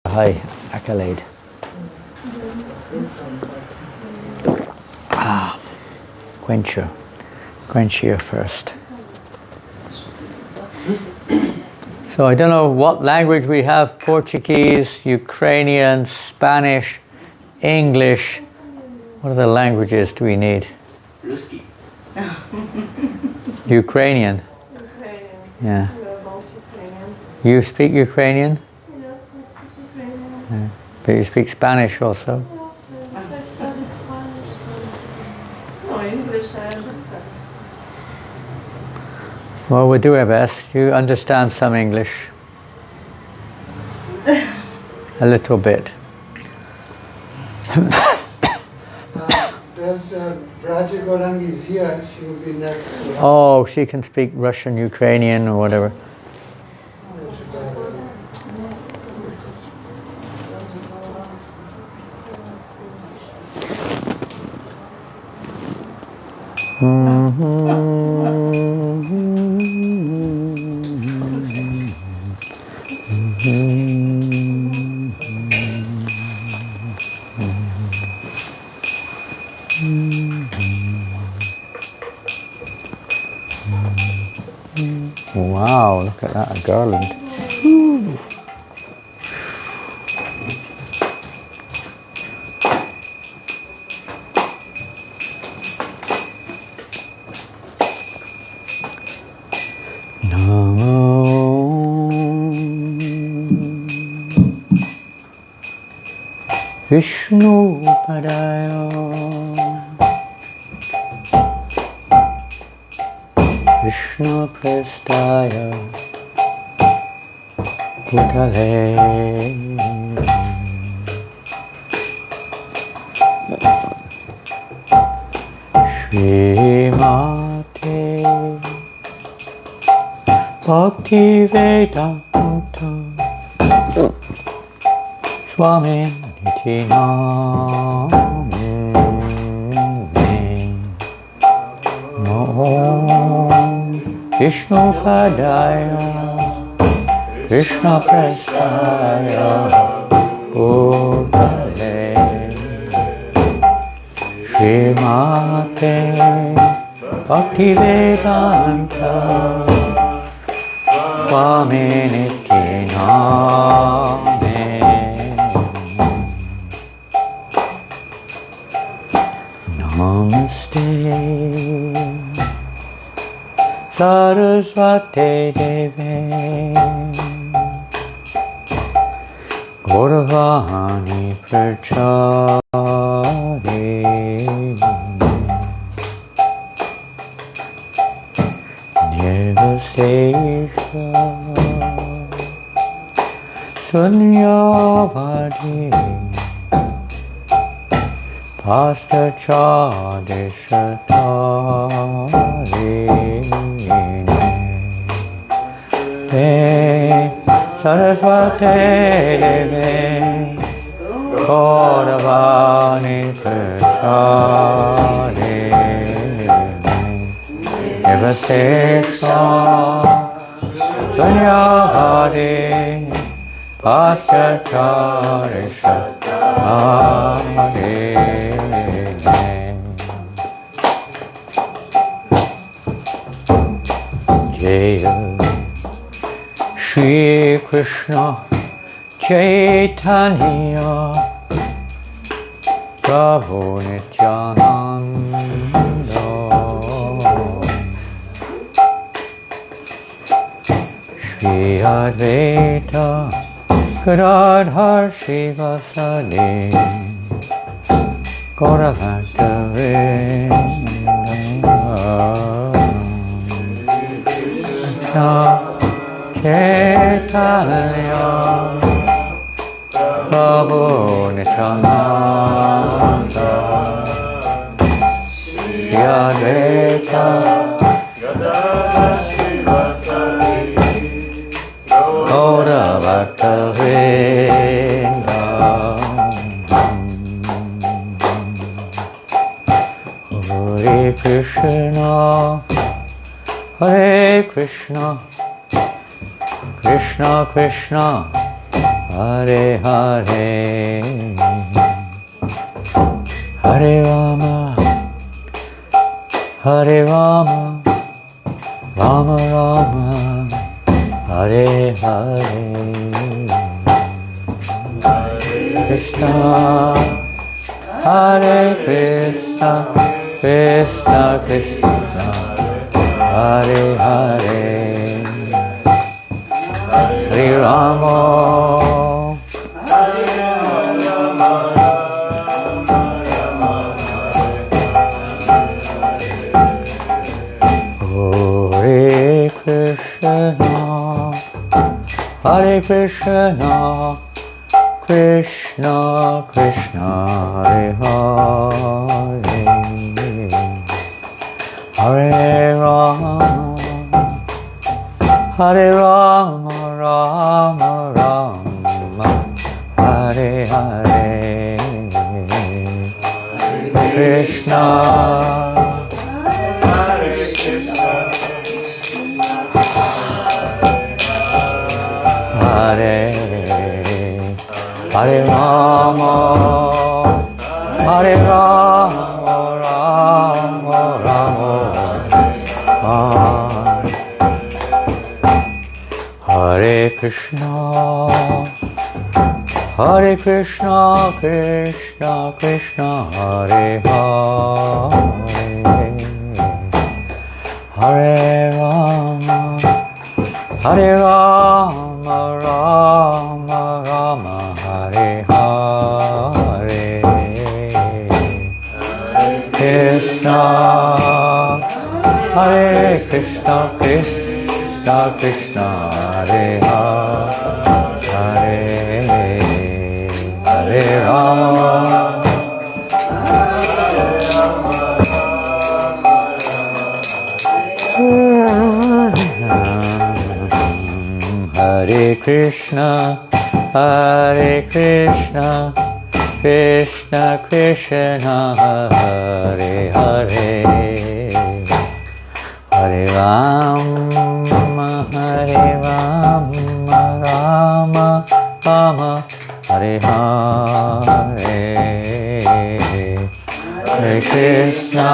high accolade. Quench your first. So I don't know what language we have: Portuguese, Ukrainian, Spanish, English. What other languages do we need? Ruski. Ukrainian. Yeah. You speak Ukrainian? Yes, I speak Ukrainian. Yeah. But you speak Spanish also? Yes, I studied Spanish. No, English I understand. Well, we'll do our best. You understand some English? A little bit. As Raja Gorang is here, she will be next. Oh, she can speak Russian, Ukrainian, or whatever. Wow, look at that, a garland. Ooh. Vishnu Padaya Vishnu Prestaya Bhutale Srimate Bhakti Vedanta Swami Niti Vishnu Padaya Krishna Prasaya Bhutale Srimate Bhakti Vedanta Swami Nityaname Namaste Saraswati Deve Gauravani Prachari Nirvasesha Sunyavadi Pastachadishatari Saraswati Deve Gauravani Prachari Nirvasesha Sunyavadi Pastachadishatari Jaya Shri Krishna Chaitanya Prabhu Nityananda Shri Advaita Gadadhar Srivasadi Gauravanta Vrinda Chaitanya Prabhu Nityananda Shri Advaita Gadadhar Srivasadi Gauravanta Vrinda Hare Krishna Hare Krishna Krishna Krishna Hare Hare, Hare Rama, Hare Rama, Rama Rama, Hare Hare, Krishna, Hare Krishna, Krishna Krishna, Hare Hare, Hare Rama, Hare Krishna, Hare Krishna, Krishna Krishna, Hare Hare, Hare Rama, Hare Rama, Rama Rama, Hare Hare, Krishna, Hare Hare Rama, Hare Rama, Rama Rama, Hare Krishna, Hare Krishna, Krishna Krishna, Hare Hare, Hare Rama, Hare Rama, Rama Rama, Hare Hare, Krishna, Hare Krishna, Krishna Krishna, Hare Hare, Hare Rama, Hare Krishna, Hare Krishna, Krishna Krishna, Hare Hare, Hare Rama, Hare Rama, Rama Rama, Hare Hare, Hare Krishna,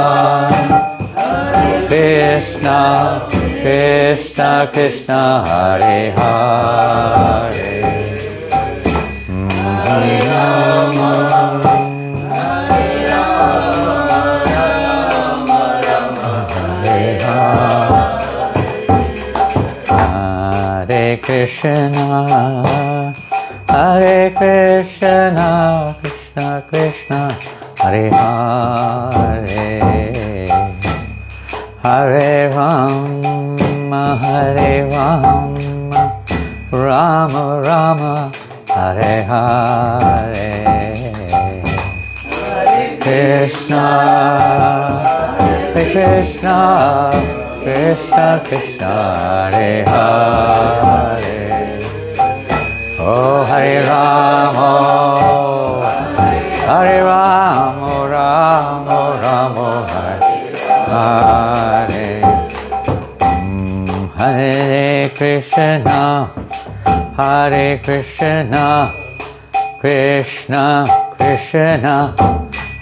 Krishna Krishna Krishna, Hare Hare, Hare Rama, Hare Rama, Hare Hare, Krishna, Hare Krishna, Krishna Krishna, Hare Hare, Hare Rama, Hare Rama, Rama Rama, Hare Hare, Krishna, Hare Krishna, Krishna Krishna, Hare Hare, Oh Hare Rama, Hare Rama, Rama Rama, Hare Hare Krishna, Hare Krishna, Krishna Krishna,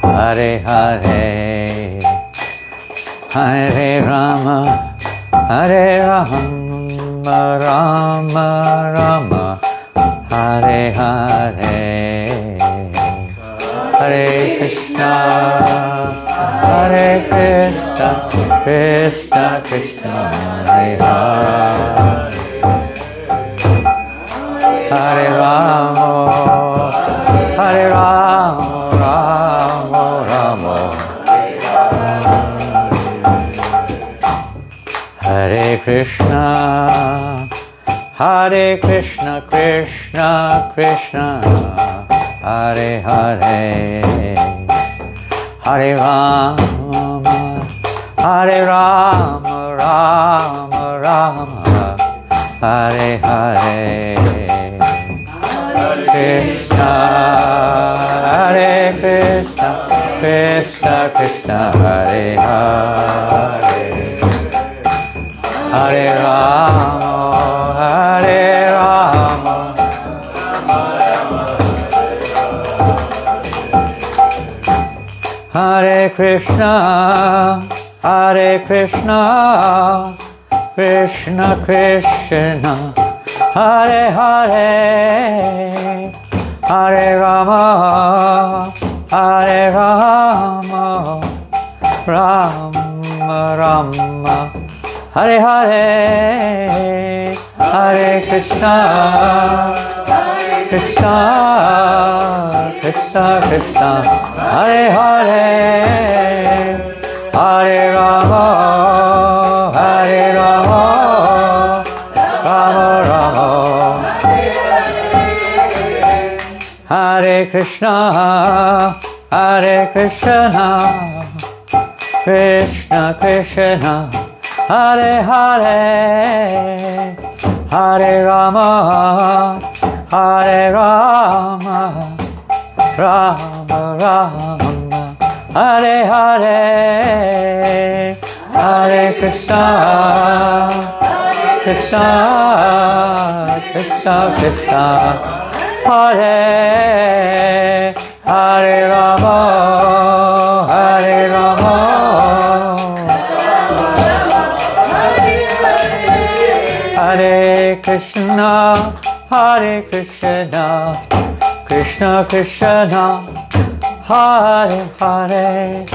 Hare Hare, Hare Rama, Hare Rama, Rama Rama, Hare Hare, Hare Krishna, Hare Krishna, Krishna Krishna, Hare Hare, Hare Rama, Hare Rama, Rama Rama, Hare Krishna, Hare Krishna, Krishna Krishna, Hare Hare, Hare Rama, Hare Rama, Rama Rama, Hare Hare, Krishna, Hare Krishna, Krishna Krishna, Hare Hare, Hare Rama, Hare Rama, Hare Krishna, Hare Krishna, Krishna Krishna, Hare Hare, Hare Rama, Hare Rama, Rama Rama, Hare Hare, Hare Krishna, Krishna, Krishna Krishna, Hare Hare, Hare Rama, Hare Rama, Rama Rama, Hare Krishna, Hare Krishna, Krishna Krishna, Hare Hare, Hare Rama, Hare Rama, Rama Rama, Hare Hare, Hare Krishna, Krishna, Krishna Krishna, Hare, Hare Rama, Hare Rama, Hare Krishna, Hare Krishna, Krishna Krishna, Hare Hare,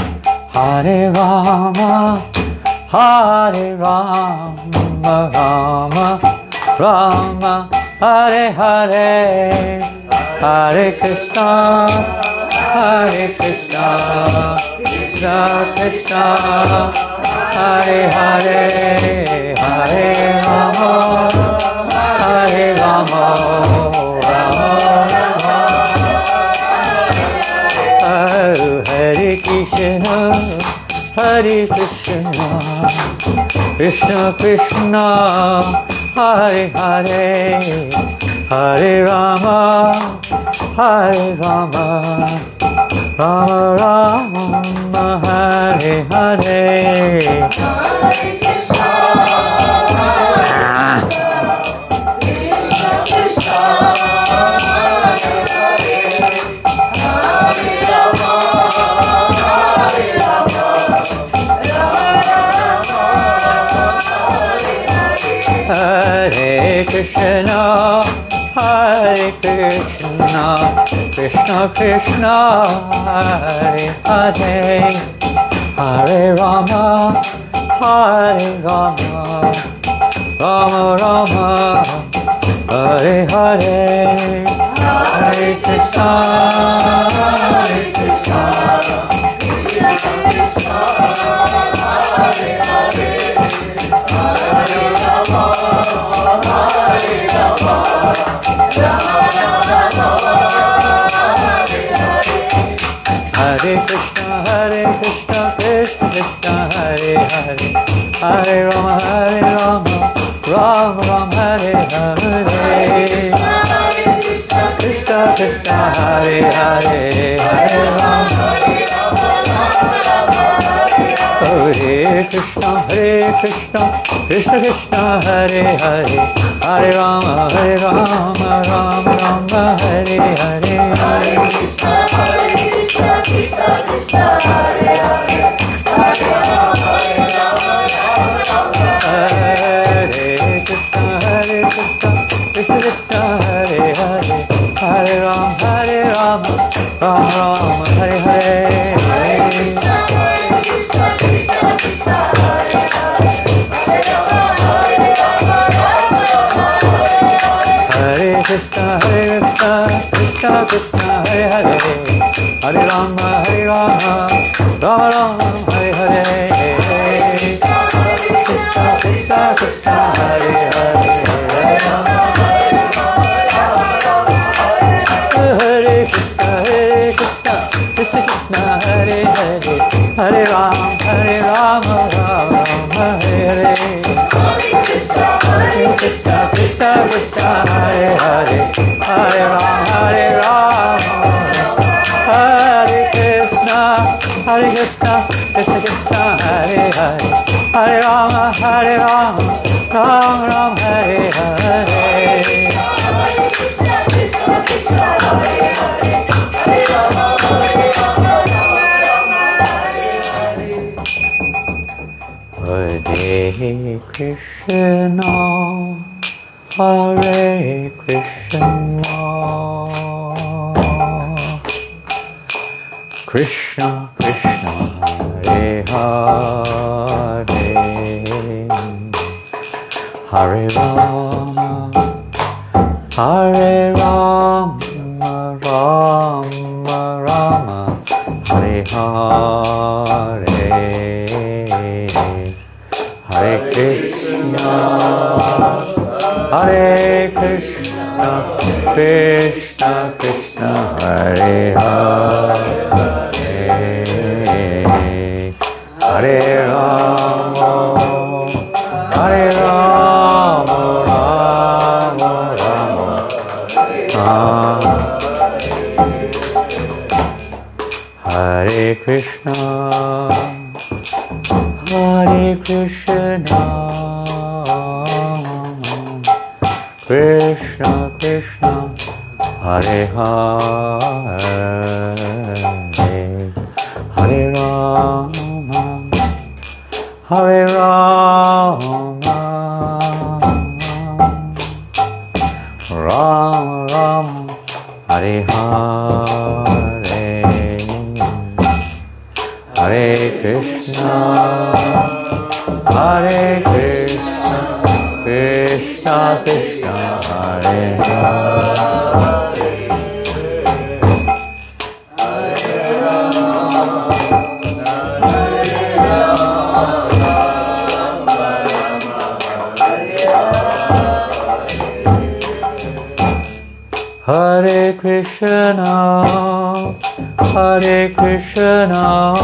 Hare Rama, Hare Rama, Rama Rama, Hare Hare, Hare Krishna, Hare Krishna, Krishna Krishna, Hare Hare, Hare Rama, Hare Rama, Rama Rama, Hare Krishna, Hare Krishna, Krishna Krishna, Hare Hare, Hare Rama, Hare Rama, Rama Rama, Hare Hare. Hare Krishna, Hare Krishna, Krishna Krishna, Hare Hare, Hare Rama, Hare Rama, Rama Rama, Hare Hare, Hare Krishna, Hare Krishna, Hare Krishna, Hare Krishna, Krishna Krishna, Hare Hare, Hare Rama, Rama Rama, Hare Hare, Krishna Krishna, Hare Hare, Hare Rama, Hare Krishna, Krishna Krishna, Hare Hare, Hare Rama, Rama Rama, Hare Hare, Hare Krishna, Krishna Krishna, Hare Hare, Hare Rama, Hare Krishna, Krishna Krishna, Hare Hare, Hare Rama, Rama Rama, Hare Hare, Hare Krishna, Krishna Krishna, Hare Hare, Hare Rama, Rama Rama, Hare Hare, Krishna Krishna Krishna, Hare Hare, Hare Rama, Hare Krishna, Krishna Krishna, Hare Hare, Hare Rama, Rama, Hare Hare, Krishna Krishna Krishna, Hare Hare, Hare Rama, Hare Krishna, Krishna Krishna, Hare Hare, Hare Rama, Rama Rama, Hare Hare. Krishna, Hare Krishna, Krishna Krishna, Hare Hare, Hare Rama, Hare Rama, Rama Rama, Hare Hare, Hare Krishna, Hare Krishna, Krishna Krishna, Hare Hare, Hare Rama, Hare Rama, Rama Rama, Hare Krishna, Hare Krishna, Krishna Krishna, Hare Hare, Hare Rama, Hare Rama, Rama Rama, Hare Hare, Hare Krishna, Hare Krishna, Krishna Krishna, Hare Hare Krishna, Hare Krishna,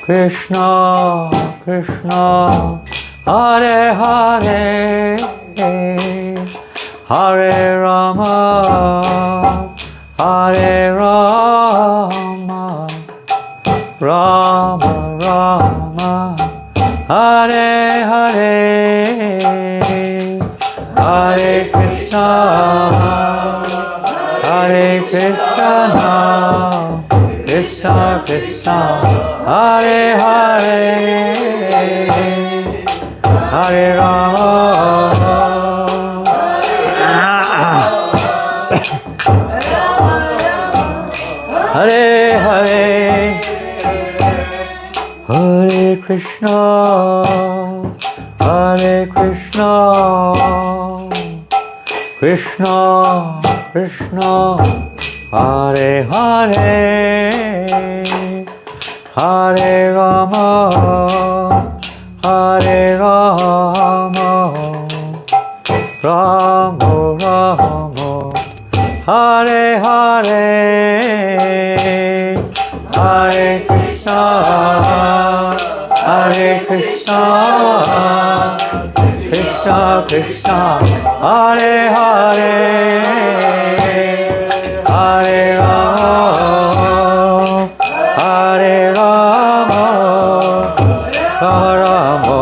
Krishna Krishna, Hare Hare, Hare Rama, Hare Rama, Rama Rama, Hare Hare, Hare Krishna, Hare Krishna, Krishna Krishna, Hare Hare, Hare Rama, Hare Hare, Hare Krishna, Hare Krishna, Krishna Krishna, Hare Hare, Hare Rama, Hare Rama, Rama Rama, Hare Hare, Hare Krishna, Hare Krishna, Krishna Krishna, Hare Hare, Hare Rama, Hare Rama, Rama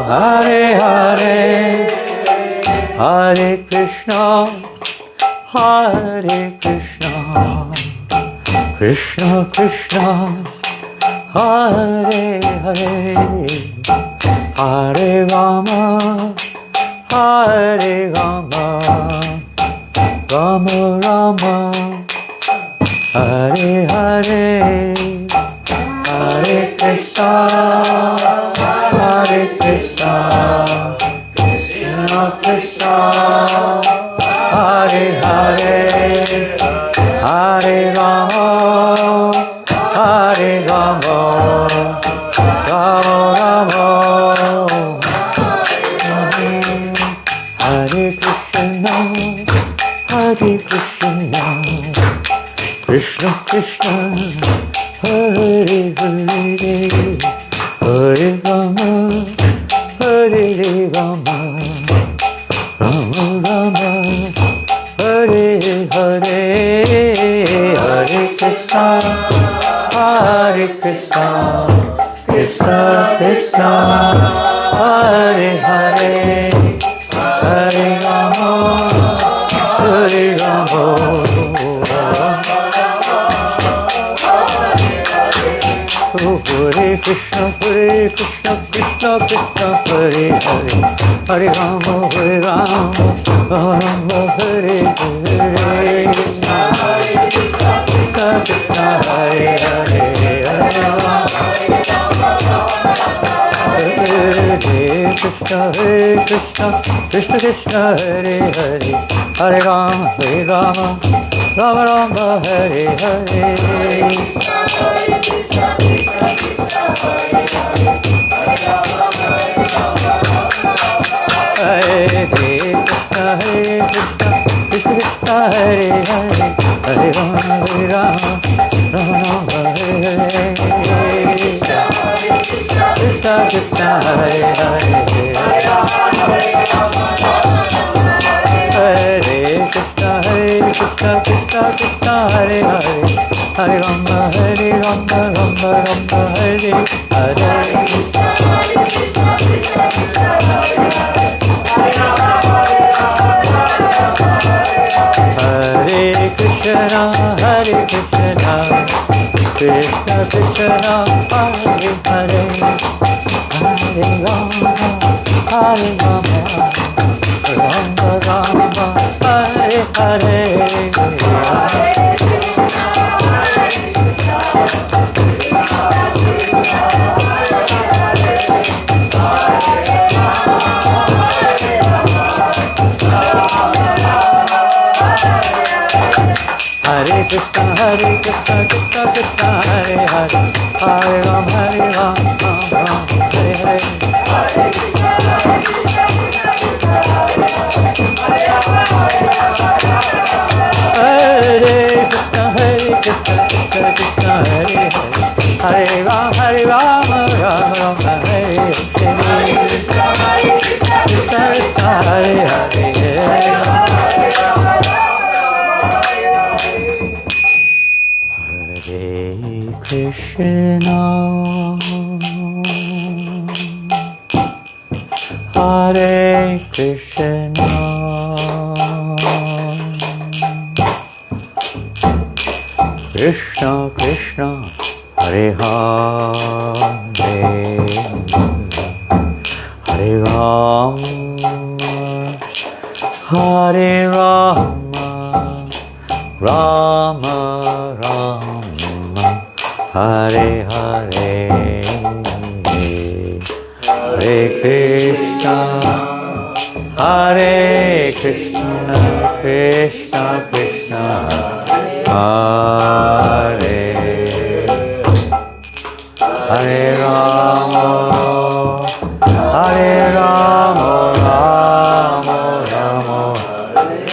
Hare Hare, Hare Krishna, Hare Krishna, Krishna Krishna, Hare Hare, Hare Rama, Hare Rama, Rama Rama, Hare Hare, Hare Krishna, Hare Krishna, Krishna Krishna, Hare Hare, Hare Rama, Hare Rama, Rama Rama, Hare Krishna, Hare Krishna, Krishna Krishna, Hare Hare, Hare Rama, Hare Rama, Rama Rama, Hare Hare, Hare Krishna, Hare Krishna, Krishna Krishna, Hare Hare, Hare Rama, Hare Rama, Hare Krishna, Krishna Krishna, Hare Hare, Hare Rama, Rama Hare Hare, Krishna Krishna, Hare Hare, Hare Rama, Krishna Krishna, Krishna Krishna, Hare Hare, Hare Rama, Rama Rama, Hare Hare. Hare Krishna, Krishna Krishna, Hare Hare, Hare Rama, Rama Rama, Hare Hare. Krishna Krishna, Hare Hare, Hare Krishna, Krishna Krishna, Hare Hare, Hare Rama, Rama Rama, Hare Hare. Hare Krishna, Krishna Krishna, Hare Hare, Hare Rama, Rama Rama, Hare Hare. Hare Krishna, Krishna Krishna, Hare Hare, Hare Rama, Rama Hare Hare. Hare Krishna, Krishna Krishna, Hare Hare, Hare Rama, Rama Rama, Hare Hare. Krishna Krishna, Hare Hare, Hare Krishna, Hare Krishna, Krishna Krishna, Hare Hare, Hare Rama, Hare Rama, Rama Rama, Hare Hare. Hare Krishna, Hare Krishna, Krishna Krishna, Hare Hare Rama, Hare Rama, Rama Rama,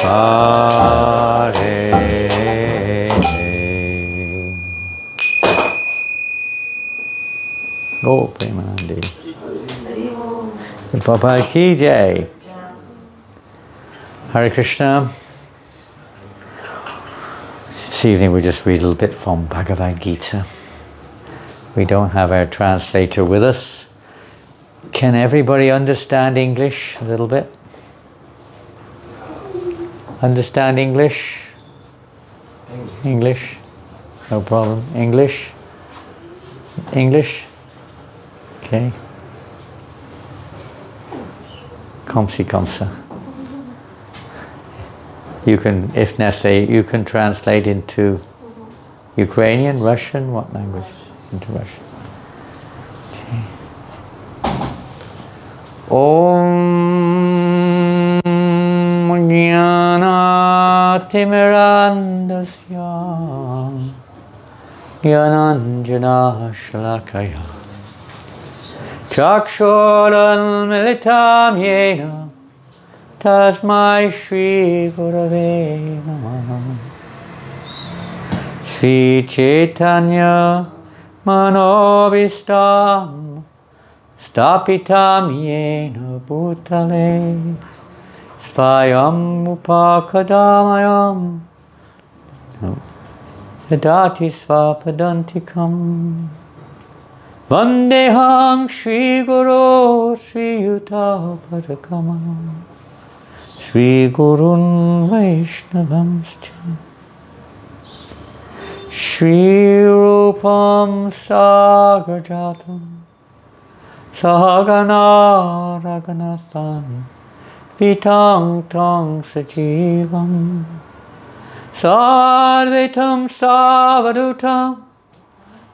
Hare. Go, Premanandi. Papa ki jai. Hare Krishna. This evening we just read a little bit from Bhagavad Gita. We don't have our translator with us. Can everybody understand English a little bit? Understand English? English? No problem. English? English? Okay. Kamsi Kamsa. You can, if necessary, you can translate into Ukrainian, Russian, what language? Into Russian. Okay. Om Jnana Timirandasya Jnananjana Shalakaya Chakshuran Militam Yena Tasmai Shri Gurave Namaha. Shri Chaitanya Manobhistam Stapitam Yena Bhutale Svayam Upakadamayam Yadati Svapadantikam Vandeham Shri Guru Shri Yuta Padakama Shri Gurun Vaishnavamscha Shri Rupam Sagrajatam Sahagana Raghunathan Vitang Tang Sajivam Sadvitam Savadutam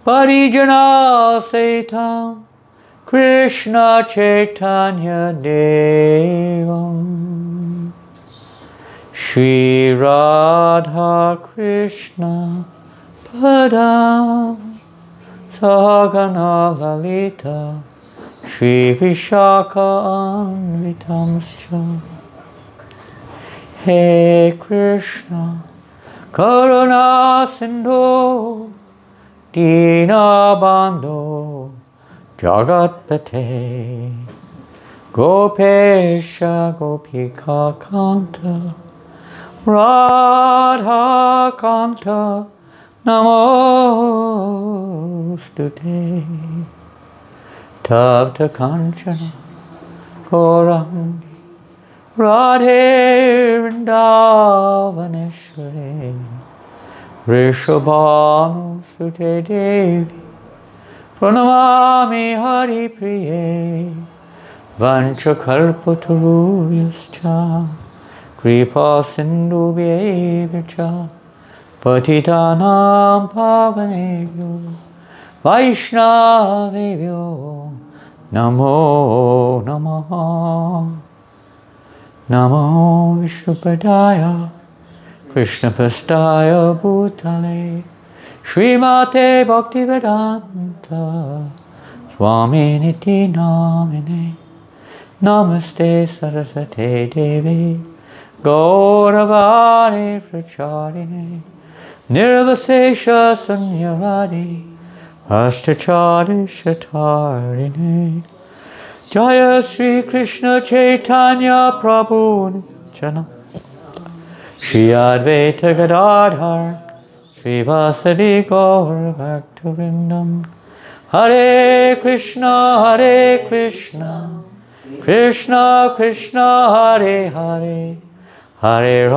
Parijana Setam Krishna Chaitanya Devam Shri Radha Krishna Padam Sahagana Lalita Shri Vishaka Anvitamscha He Krishna Karuna Sindhu Dina Bandhu Jagatpate Gopesha Gopika Kanta Radha Kanta Namostute Tapta Kanchana Gauranga Radhe Vrindavaneshwari Rishabhanu Sute Devi Pranamami Hari Priye Vanchakalpataruyascha Kripa Sindhubhyevacha Patitanam Pavanebhyo Vaishnavebhyo Namo Namaha Namo Vishnupadaya Krishnapastaya Bhutale Srimate Bhaktivedanta Swami Niti Namine Namaste Saraswate Devi Gauravani Pracharine Nirvasesha Sunyavadi Ashtachari Shatarine Jaya Sri Krishna Chaitanya Prabhu Nityananda Shri Advaita Gadadhar Shri Vasadi Gaur Bhaktivinoda Hare Krishna Krishna Krishna Hare Hare Hare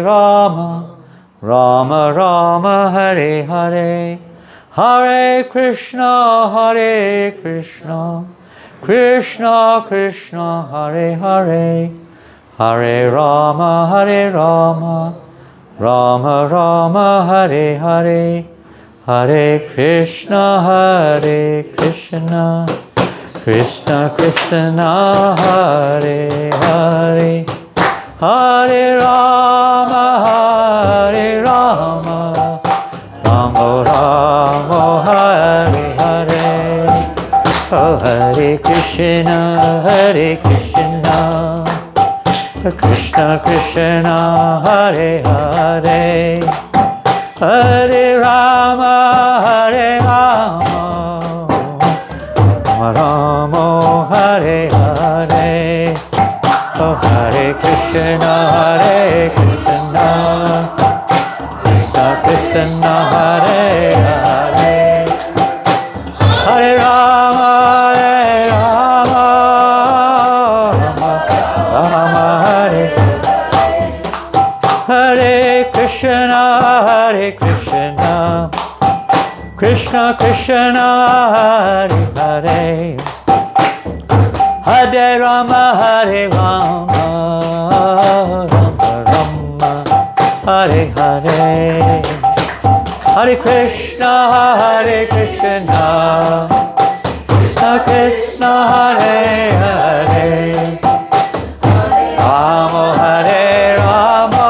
Rama Rama Rama Hare Hare Hare Krishna Krishna Krishna Hare Hare Hare Rama Rama Rama Hare Hare Hare Krishna Krishna Krishna Hare Hare Hare Rama Rama Rama Hare Hare Oh Hare Krishna Krishna Krishna Hare Hare Hare Rama Rama Rama Hare Hare Oh Hare Krishna Krishna Krishna Hare Hare Hare Rama Rama Hare Hare Krishna Krishna Krishna Hare Hare Hare Rama Rama Rama Hare Hare Hare Krishna Krishna Krishna Hare Hare Rama Hare Rama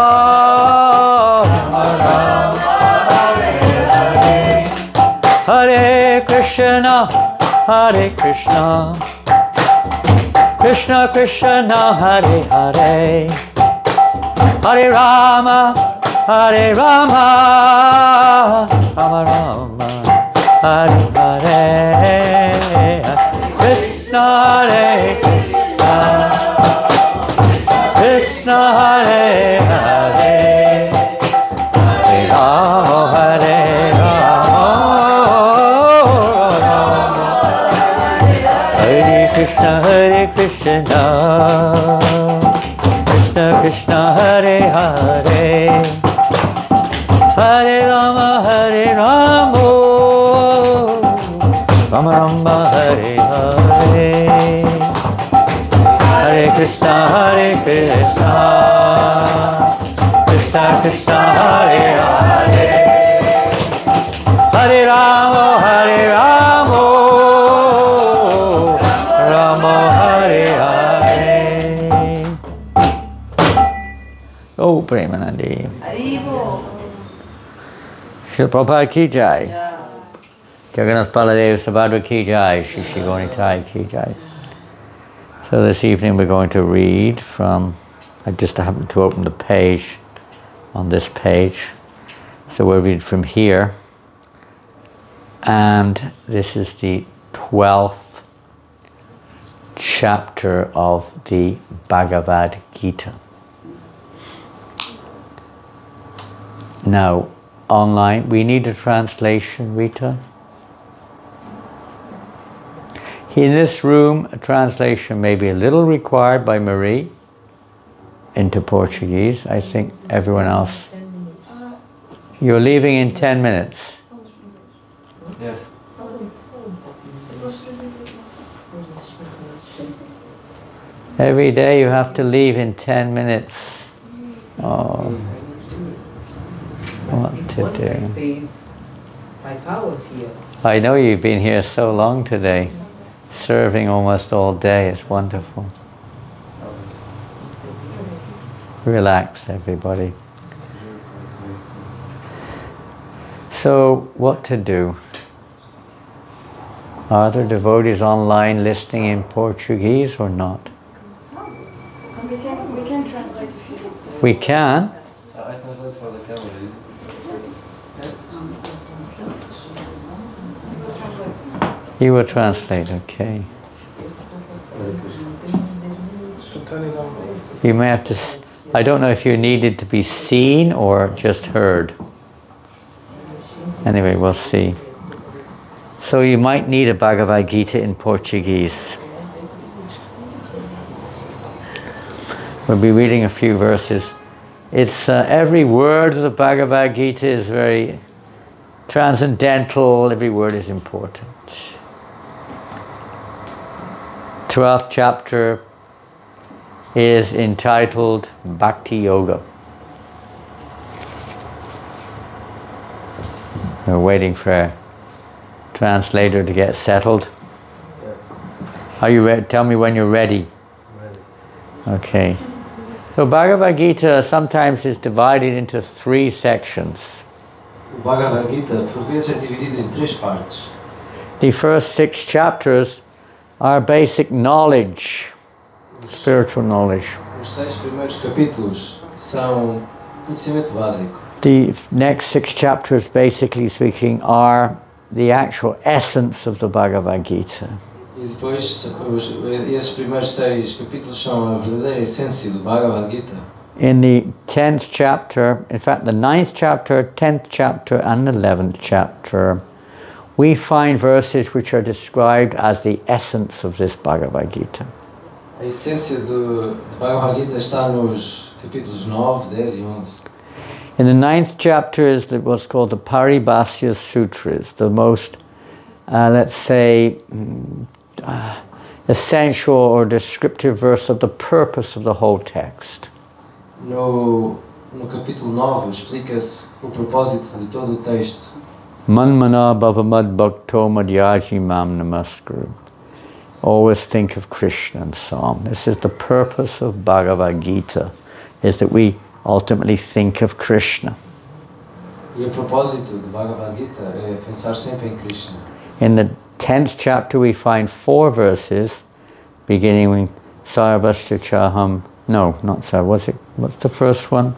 Hare Krishna Krishna Krishna Hare Hare Hare Rama Rama Rama Hare Hare Krishna Krishna Hare Hare Hare Rama Hare Krishna Krishna Krishna Hare Hare Hare Rama Rama Rama Hare Hare, Hare Krishna Krishna Krishna Hare Hare, Hare Rama Rama Hare Hare. Oh, Premanandi. Arrivo. Shri Prabhupada ki jai. Jagannath Baladev Subhadra ki jai. Shri Shri Gaunitai ki jai. So this evening we're going to read from, I just happened to open the page on this page. So we'll read from here. And this is the 12th chapter of the Bhagavad Gita. Now, online, we need a translation, Rita. In this room, a translation may be a little required by Marie into Portuguese. I think everyone else. You're leaving in 10 minutes. Yes. Every day you have to leave in 10 minutes. Oh. What to do? 5 hours here. I know you've been here so long today, serving almost all day. It's wonderful. Relax, everybody. So, what to do? Are there devotees online listening in Portuguese or not? We can translate. We can. So I translate for the camera. You will translate, okay. You may have to, I don't know if you needed to be seen or just heard. Anyway, we'll see. So you might need a Bhagavad Gita in Portuguese. We'll be reading a few verses. It's every word of the Bhagavad Gita is very transcendental. Every word is important. 12th chapter is entitled Bhakti Yoga. We're waiting for a translator to get settled. Are you ready? Tell me when you're ready. Ready. Okay. So Bhagavad Gita sometimes is divided into 3 sections. O Bhagavad Gita por vezes é dividido em 3 partes. The first 6 chapters are basic knowledge, spiritual knowledge. Os 6 primeiros capítulos são conhecimento básico. The next 6 chapters, basically speaking, are the actual essence of the Bhagavad Gita. E depois esses primeiros 6 capítulos são a verdadeira essência do Bhagavad Gita. In the 10th chapter, in fact the 9th chapter, 10th chapter and 11th chapter, we find verses which are described as the essence of this Bhagavad Gita. A essência do Bhagavad Gita está nos capítulos 9, 10 e 11. In the 9th chapter is what's called the Paribhasya Sutras, the most, let's say, essential or descriptive verse of the purpose of the whole text. No capítulo 9 explica-se o propósito de todo o texto. Manmana bhavamad bhakto madhyaji mam namaskuru. Always think of Krishna and so on. This is the purpose of Bhagavad Gita, is that we ultimately think of Krishna. E o propósito do Bhagavad Gita é pensar sempre em Krishna. In the 10th chapter we find 4 verses beginning with Sarvasya Chaham. No, not Sarv. What's the first one?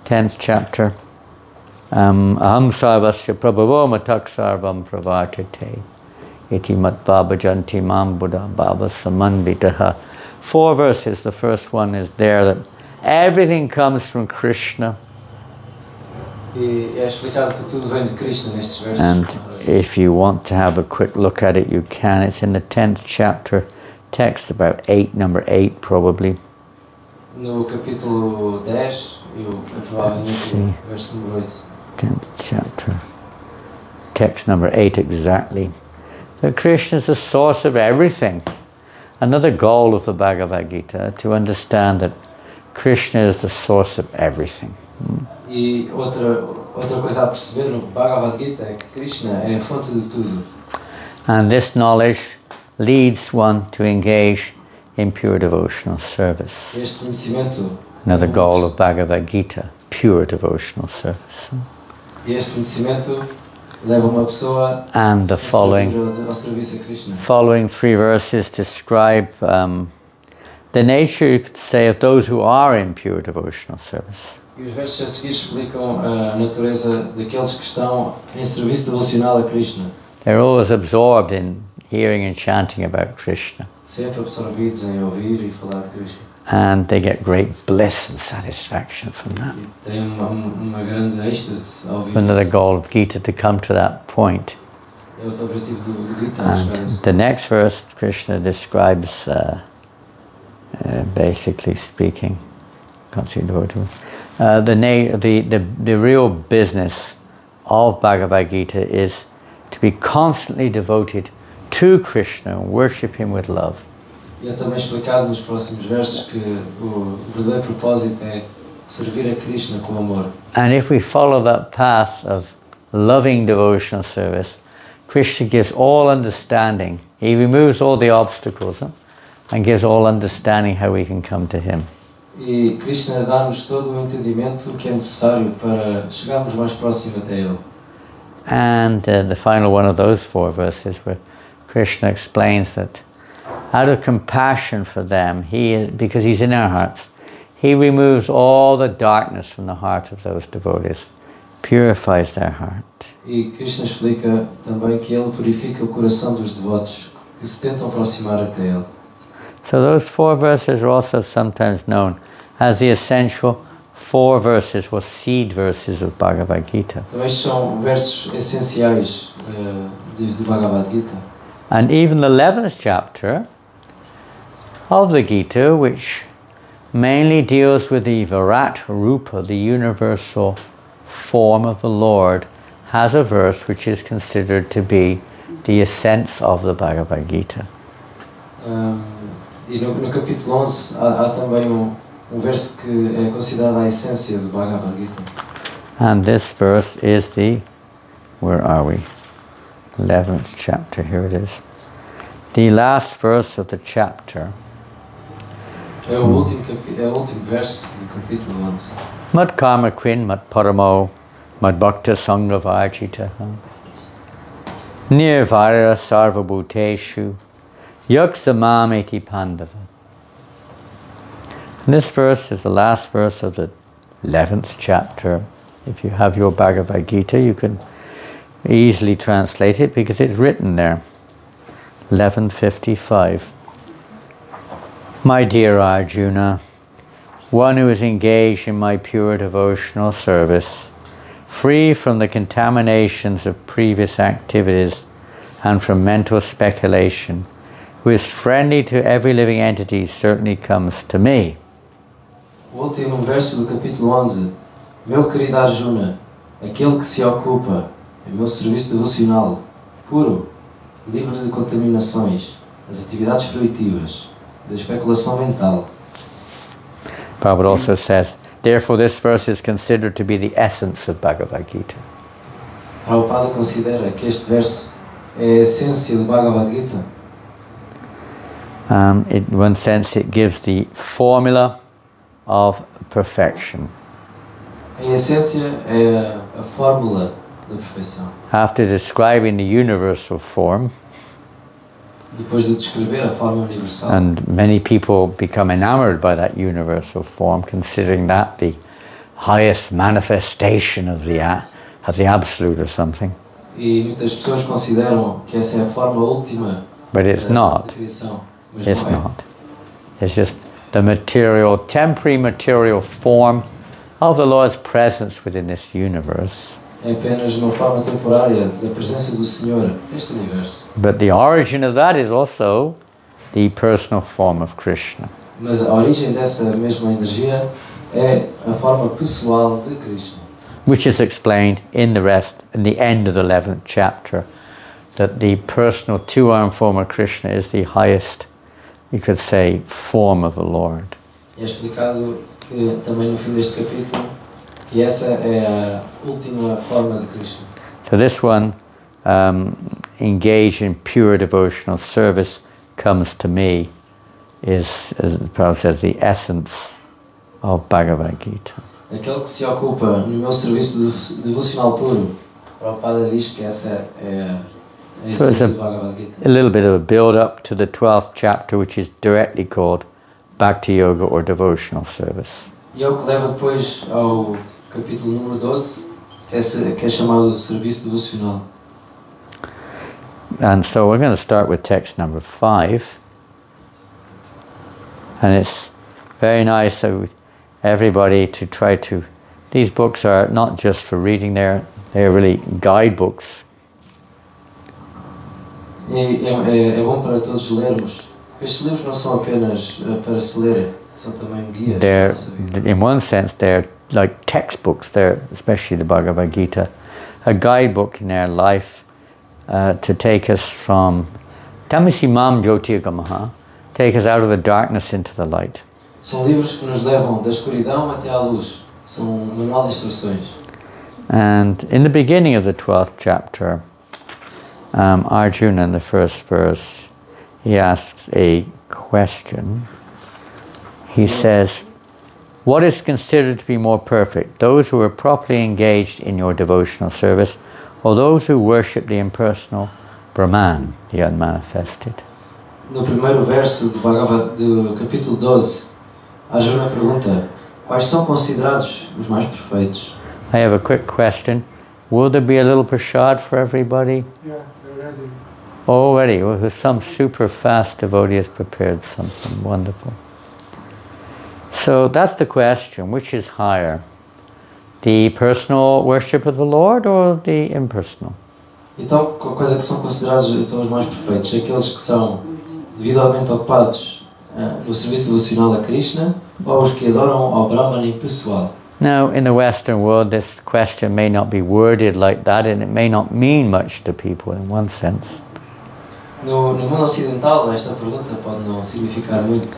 10th chapter. Aham Sarvasya Prabhavo Matak Sarvam Pravartate Iti Mat Bhabajanti Mam Buddha Bhava Samanvitaha. 4 verses. The first one is there that everything comes from Krishna. E é explicado que tudo vem de Krishna nestes versos. And if you want to have a quick look at it, you can. It's in the 10th chapter, text about 8, number 8 probably. No capítulo 10, provavelmente o verso número 8. 10th chapter, text number 8 exactly. that Krishna is the source of everything. Another goal of the Bhagavad Gita, to understand that Krishna is the source of everything. E outra coisa a perceber no Bhagavad Gita é que Krishna é a fonte de tudo. And this knowledge leads one to engage in pure devotional service. Este conhecimento, Another goal of Bhagavad Gita, pure devotional service. este conhecimento leva uma pessoa And the ao serviço a Krishna. following 3 verses describe the nature, you could say, of those who are in pure devotional service. E os versos a seguir explicam a natureza daqueles que estão em serviço devocional a Krishna. They're always absorbed in hearing and chanting about Krishna. Sempre absorvidos em ouvir e falar de Krishna. And they get great bliss and satisfaction from that. E tem uma grande êxtase ao ouvir Another isso. goal of Gita to come to that point. É outro objetivo do Gita, And chegar a esse the next verse, Krishna describes, basically speaking, can't see the word, the real business of Bhagavad Gita is to be constantly devoted to Krishna and worship Him with love. E é também explicado nos próximos versos que o verdadeiro propósito é servir a Krishna com amor. And if we follow that path of loving devotional service, Krishna gives all understanding. He removes all the obstacles and gives all understanding how we can come to Him. E Krishna dá-nos todo o entendimento que é necessário para chegarmos mais próximo até Ele. And the final one of those 4 verses where Krishna explains that out of compassion for them, because He's in our hearts, He removes all the darkness from the heart of those devotees, purifies their heart. E Krishna explica também que Ele purifica o coração dos devotos que se tentam aproximar até Ele. So those 4 verses are also sometimes known as the essential 4 verses or seed verses of Bhagavad Gita. Então estes são versos essenciais do Bhagavad Gita. And even the 11th chapter of the Gita, which mainly deals with the Virat Rupa, the universal form of the Lord, has a verse which is considered to be the essence of the Bhagavad Gita. E no capítulo 11 há também verso que é considerado a essência do Bhagavad Gita. And this verse is where are we? 11th chapter, here it is. The last verse of the chapter. É o último verso do capítulo 11. Mat karma quin, mat paramo, mat bhakta sangha varjita. Nirvara sarvabhuteshu, yaksamameti pandava. And this verse is the last verse of the 11th chapter. If you have your Bhagavad Gita, you can easily translate it because it's written there. 1155. My dear Arjuna, one who is engaged in my pure devotional service, free from the contaminations of previous activities and from mental speculation, who is friendly to every living entity, certainly comes to me. O último verso do capítulo 11. Meu querido Arjuna, aquele que se ocupa em meu serviço devocional, puro, livre de contaminações, das atividades fruitivas, da especulação mental. Prabhupada also says, therefore this verse is considered to be the essence of Bhagavad Gita. Prabhupada considera que este verso é a essência do Bhagavad Gita. In one sense it gives the formula of perfection. Em essência é a fórmula da perfeição. After describing the universal form, Depois de descrever a forma universal, and many people become enamored by that universal form, considering that the highest manifestation of the absolute or something. e muitas pessoas consideram que essa é a forma última But it's not. da criação, mas It's não é. not. It's just the material, temporary material form of the Lord's presence within this universe. É apenas uma forma temporária da presença do Senhor neste universo. But the origin of that is also the personal form of Krishna. Mas a origem dessa mesma energia é a forma pessoal de Krishna, Which is explained in the end of the 11th chapter. that the personal two-armed form of Krishna is the highest, you could say, form of the Lord. É explicado que também no fim deste capítulo que essa é a última forma de Krishna. So this one, engaged in pure devotional service, comes to me, is, as the Prabhupada says, the essence of Bhagavad Gita. Aquele que se ocupa no meu serviço devocional puro, Prabhupada diz que essa é a So it's essência do Bhagavad Gita. a little bit of a build-up to the 12th chapter, which is directly called Bhakti Yoga or Devotional Service. E é o que leva depois ao capítulo número 12, que é chamado de serviço devocional. And so we're going to start with text number 5. And it's very nice that everybody to try to... These books are not just for reading, they're really guidebooks. É bom para todos lermos. Estes livros não são apenas para se lerem, são também guias para a nossa vida. In one sense, they're like textbooks. They're, especially the Bhagavad Gita, a guidebook in our life to take us from Tamasi Mam Jyotirgamaha, take us out of the darkness into the light. São livros que nos levam da escuridão até à luz. São um manual de instruções. And in the beginning of the 12th chapter, Arjuna, in the first verse, he asks a question. He says, what is considered to be more perfect, those who are properly engaged in your devotional service, or those who worship the impersonal Brahman, the unmanifested? No primeiro verso do capítulo 12, Arjuna pergunta, quais são considerados os mais perfeitos? I have a quick question. Will there be a little prasad for everybody? Yeah, they're ready. Already, well, some super fast devotee has prepared something wonderful. So that's the question, which is higher? The personal worship of the Lord or the impersonal? Então, quais é que são considerados então, os mais perfeitos? Aqueles que são devidamente ocupados no serviço devocional a Krishna ou os que adoram ao Brahman impessoal? Now, in the Western world, this question may not be worded like that, and it may not mean much to people in one sense. No mundo ocidental, esta pergunta pode não significar muito.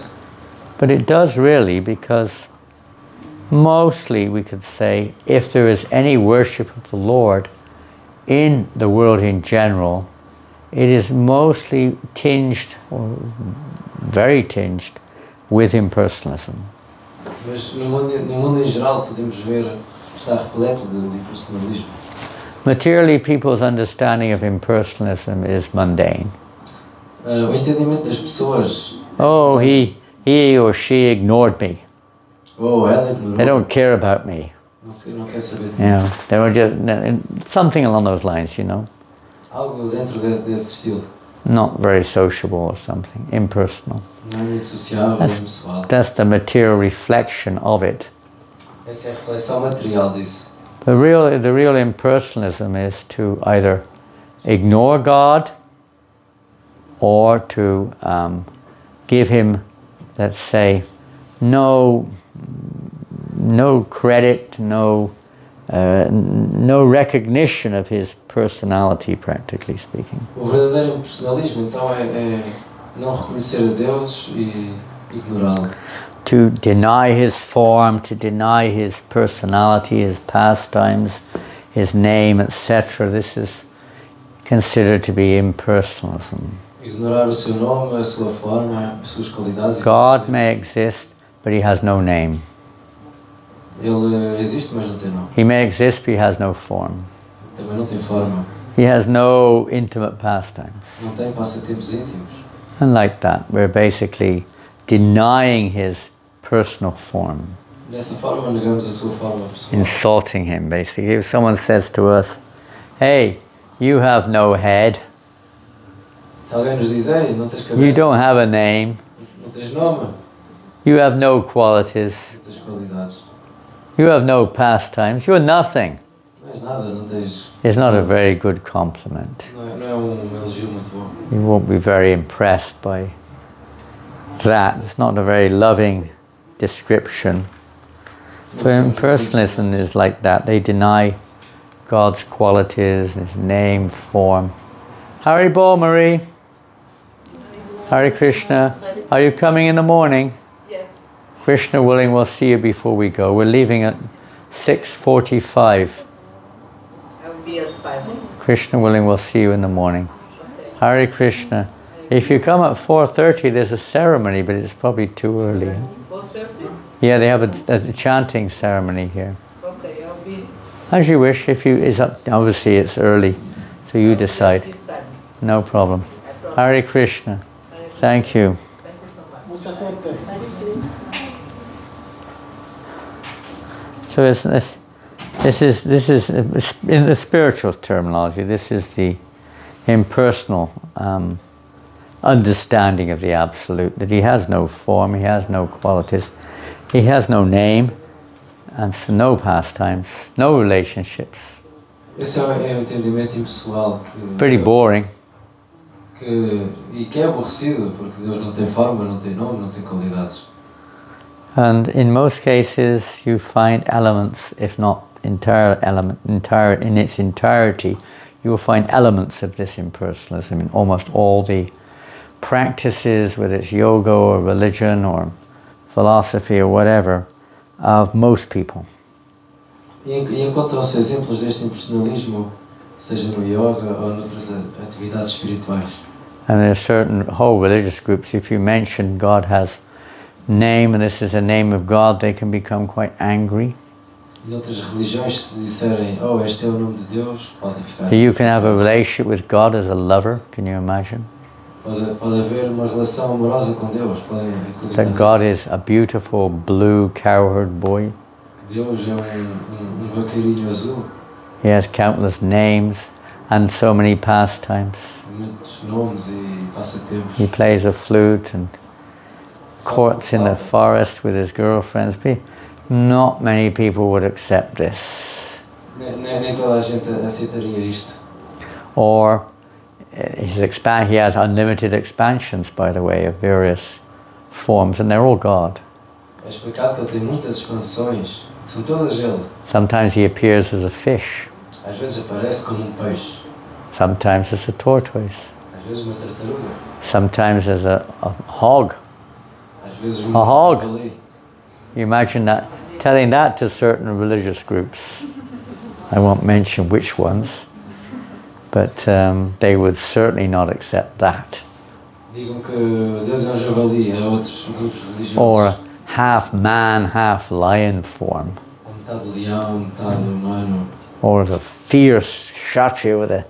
But it does really, because mostly we could say, if there is any worship of the Lord in the world in general, it is mostly tinged, or very tinged, with impersonalism. Mas no mundo em geral podemos ver, está repleto de impersonalismo. Materially, people's understanding of impersonalism is mundane. O entendimento das pessoas, Oh, he or she ignored me. ela ignorou, They don't care about me. não quer saber de You mim. know, they were just something along those lines. You know, Algo dentro desse estilo. not very sociable or something, impersonal. Não é muito sociável, That's- pessoal. That's the material reflection of it. Essa é a reflexão material disso. The real impersonalism is to either ignore God or to give him, let's say, no credit, no recognition of his personality, practically speaking. O verdadeiro impersonalismo, então, é não reconhecer a Deus e ignorá-lo. To deny his form, to deny his personality, his pastimes, his name, etc. This is considered to be impersonalism. Ignorar o seu nome, a sua forma, as suas qualidades. God may exist, but he has no name. Ele existe, mas não tem nome. He may exist, but he has no form. Também não tem forma. He has no intimate pastimes. Não tem passatempos íntimos. And like that, we're basically denying his personal form, Dessa forma, negamos a sua forma pessoal. insulting him, basically. If someone says to us, hey, you have no head, Se alguém nos diz, ei, não tens you cabeça, don't have a name, não tens nome, you have no qualities, não tens qualidades, you have no pastimes, you're nothing, não és nada, não tens... is not a very good compliment. Não é elogio muito bom. You won't be very impressed by that. It's not a very loving description. So impersonalism is like that. They deny God's qualities, his name, form. Haribol, Marie. Hare Krishna. Are you coming in the morning? Yes. Krishna willing, we'll see you before we go. We're leaving at 6:45. I will be at 5. Krishna willing, we'll see you in the morning. Okay. Hare Krishna. If you come at 4:30, there's a ceremony, but it's probably too early. 4:30? Yeah, they have a chanting ceremony here. Okay, I'll be. As you wish. If you is up, obviously it's early, so you decide. Time. No problem. I promise. Hare Krishna. Thank you. Thank you so much. Mucha suerte. So this is in the spiritual terminology. This is the impersonal understanding of the Absolute. That He has no form, He has no qualities, He has no name, and so no pastimes, no relationships. Esse é o entendimento impessoal Pretty boring. e que é aborrecido, porque Deus não tem forma, não tem nome, não tem qualidades. And in most cases, you find elements, if not in its entirety, you will find elements of this impersonalism in almost all the practices, whether it's yoga or religion or philosophy or whatever, of most people. E encontram-se exemplos deste impersonalismo, seja no yoga ou noutras atividades espirituais. And there are certain whole religious groups, if you mention God has name and this is a name of God, they can become quite angry. E outras religiões, se disserem, oh, este é o nome de Deus, podem ficar. You can have a relationship with God as a lover, can you imagine? Pode haver uma relação amorosa com Deus, podem acreditar That God is a beautiful blue cowherd boy. que Deus é vaqueirinho azul, He has countless names and so many pastimes. muitos nomes e passatempos. He plays a flute and courts in the forest with his girlfriends. Not many people would accept this. Nem toda a gente aceitaria isto. Or he has unlimited expansions, by the way, of various forms, and they're all God. É explicado que ele tem muitas expansões, que são todas ele. Sometimes he appears as a fish, Às vezes aparece como peixe, sometimes as a tortoise, às vezes uma tartaruga, sometimes as a hog. às vezes A hog. javali. You imagine that, telling that to certain religious groups. I won't mention which ones, but they would certainly not accept that. Digam que Deus é javali a outros grupos religiosos. Or half man, half lion form. Metade leão, metade humano. Or as a fierce kshatriya with a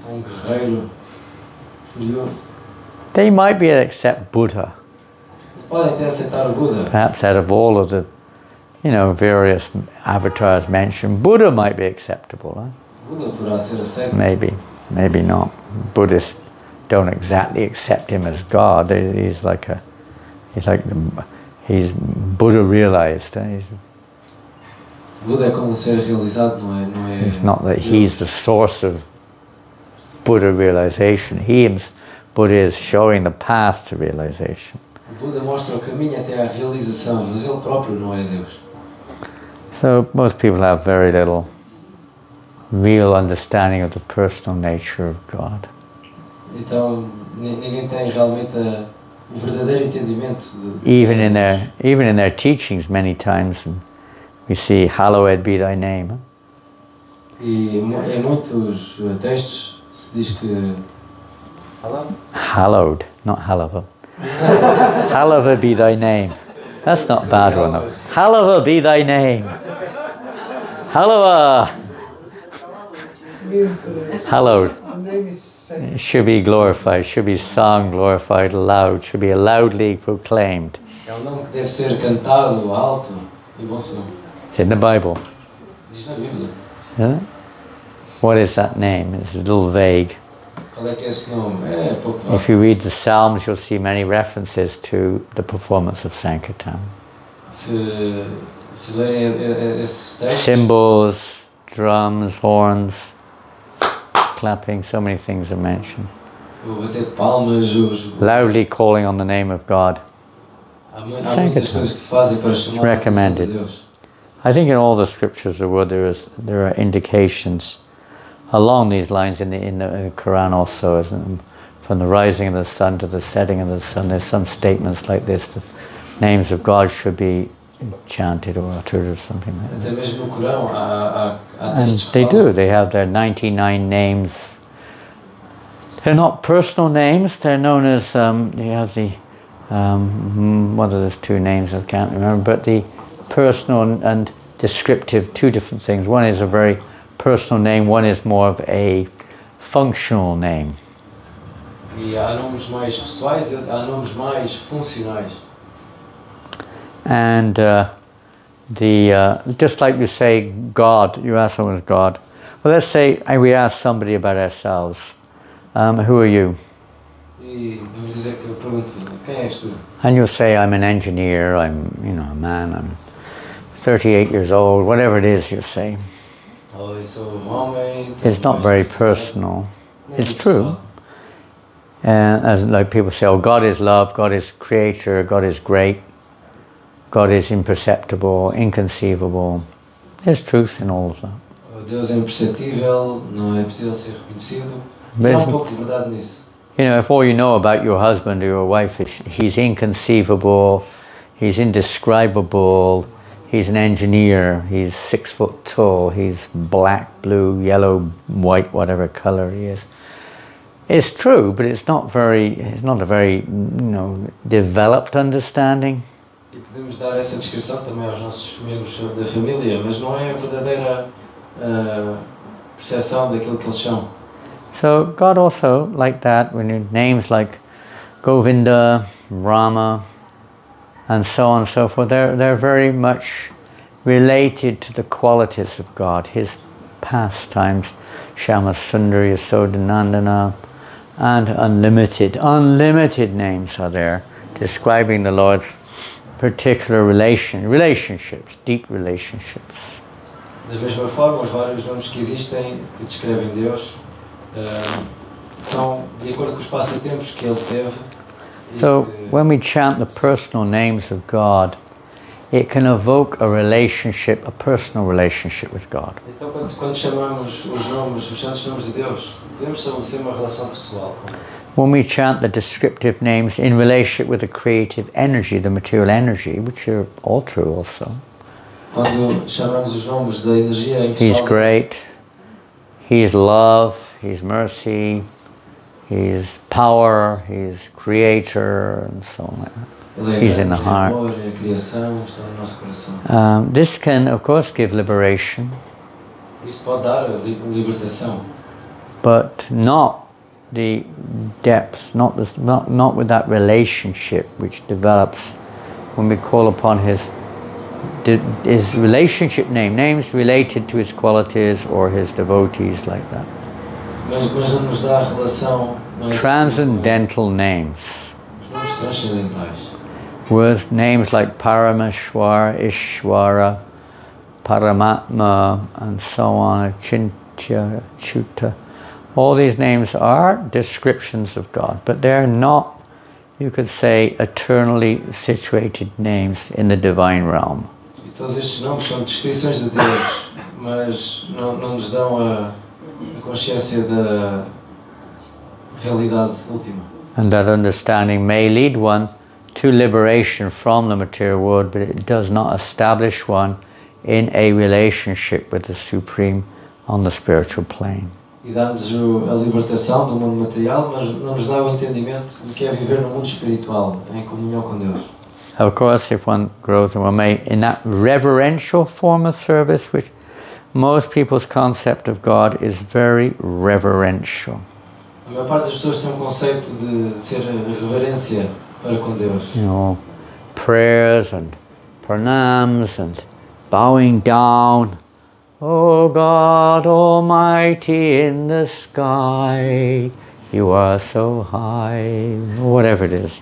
Guerreiro furioso. They might be able to accept Buddha. Podem até aceitar o Buda. Perhaps out of all of the, various avatars mentioned, Buddha might be acceptable. Huh? Buda poderá ser aceito. Maybe not. Buddhists don't exactly accept him as God. He's Buddha realized. Huh? Buda é como um ser realizado, não é? It's not that he's the source of Buddha realization. Buddha is showing the path to realization. O Buda mostra o caminho até à realização, mas ele próprio não é Deus. So most people have very little real understanding of the personal nature of God. Então ninguém tem realmente o verdadeiro entendimento. Even in their teachings, many times we see "Hallowed be Thy name." Huh? E em muitos textos se diz que Hallowed, not hallowed. Hallowed be Thy name. That's not a bad one though. Hallowed be Thy name. Hallowed. Means Hallowed. the name is sacred. Should be glorified, should be sung, glorified aloud, should be loudly proclaimed. é um nome que deve ser cantado alto e bom som. It's in the Bible. Diz na Bíblia. Isn't it? What is that name? It's a little vague. Qual é que é esse nome? É pouco If you read the Psalms, you'll see many references to the performance of Sankirtan. Se lerem esses textos, Cymbals, drums, horns, clapping, so many things are mentioned. o bater de palmas, Loudly calling on the name of God. há muitas coisas que se fazem para chamar a atenção de Recommended. Deus. I think in all the scriptures there are indications along these lines in the Quran also, isn't it? From the rising of the sun to the setting of the sun, there's some statements like this, that names of God should be chanted or uttered or something like that. Até mesmo no Corão há And textos que they falam. do, they have their 99 names. They're not personal names, they're known as, they have the, what are those two names, I can't remember, but the personal and descriptive, two different things. One is a very personal name, one is more of a functional name. E há nomes mais pessoais e há nomes mais funcionais. And just like you say God, you ask someone God. Well, let's say we ask somebody about ourselves. Who are you? E vamos dizer que eu pergunto, quem és tu? And you'll say, I'm an engineer, I'm a man, I'm 38 years old, whatever it is you say. Oh, eu sou homem. It's not very personal. It's true. As like people say, oh, God is love, God is creator, God is great, God is imperceptible, inconceivable. There's truth in all of that. Deus é imperceptível, não é possível ser reconhecido. E há pouco de verdade nisso. You know, if all you know about your husband or your wife is he's inconceivable, he's indescribable, he's an engineer, he's 6 foot tall, he's black, blue, yellow, white, whatever color he is. It's true, but it's not a very, developed understanding. E podemos dar essa descrição também aos nossos membros da família, mas não é a verdadeira percepção daquilo que eles são. So God also, like that, when you names like Govinda, Rama, and so on and so forth, they're very much related to the qualities of God, His pastimes, Shama Sundari, Yasodhanandana, and unlimited names are there, describing the Lord's particular relationships, deep relationships. Da mesma forma, os vários nomes que existem, que descrevem Deus, são de acordo com os passatempos que Ele teve. So when we chant the personal names of God, it can evoke a relationship, a personal relationship with God. Então, quando chamamos os santos nomes de Deus, podemos estabelecer uma relação pessoal com Ele. When we chant the descriptive names in relationship with the creative energy, the material energy, which are all true also. Quando chamamos os nomes da energia He's impessoal, great, He's love, He's mercy, He's power, He's creator, and so on. Ele é He's in the grande, heart. é amor, é a criação, está no nosso coração. This can, of course, give liberation, Isso pode dar libertação, but not the depth, not with that relationship which develops when we call upon His relationship names related to His qualities or His devotees, like that. mas não nos dá a relação mais Transcendental names, os nomes transcendentais. with names like Parameshwar, Ishwara, Paramatma, and so on, Achintya, Chuta. All these names are descriptions of God, but they're not, you could say, eternally situated names in the divine realm. E todos estes nomes são descrições de Deus, mas não nos dão a consciência da realidade última. And that understanding may lead one to liberation from the material world, but it does not establish one in a relationship with the Supreme on the spiritual plane. E dá-nos a libertação do mundo material, mas não nos dá o entendimento do que é viver no mundo espiritual, em comunhão com Deus. Of course, if one grows and one may, in that reverential form of service, which most people's concept of God is very reverential. A maior parte das pessoas tem conceito de ser reverência para com Deus. You know, prayers and pranams and bowing down. Oh God Almighty in the sky, you are so high. Whatever it is,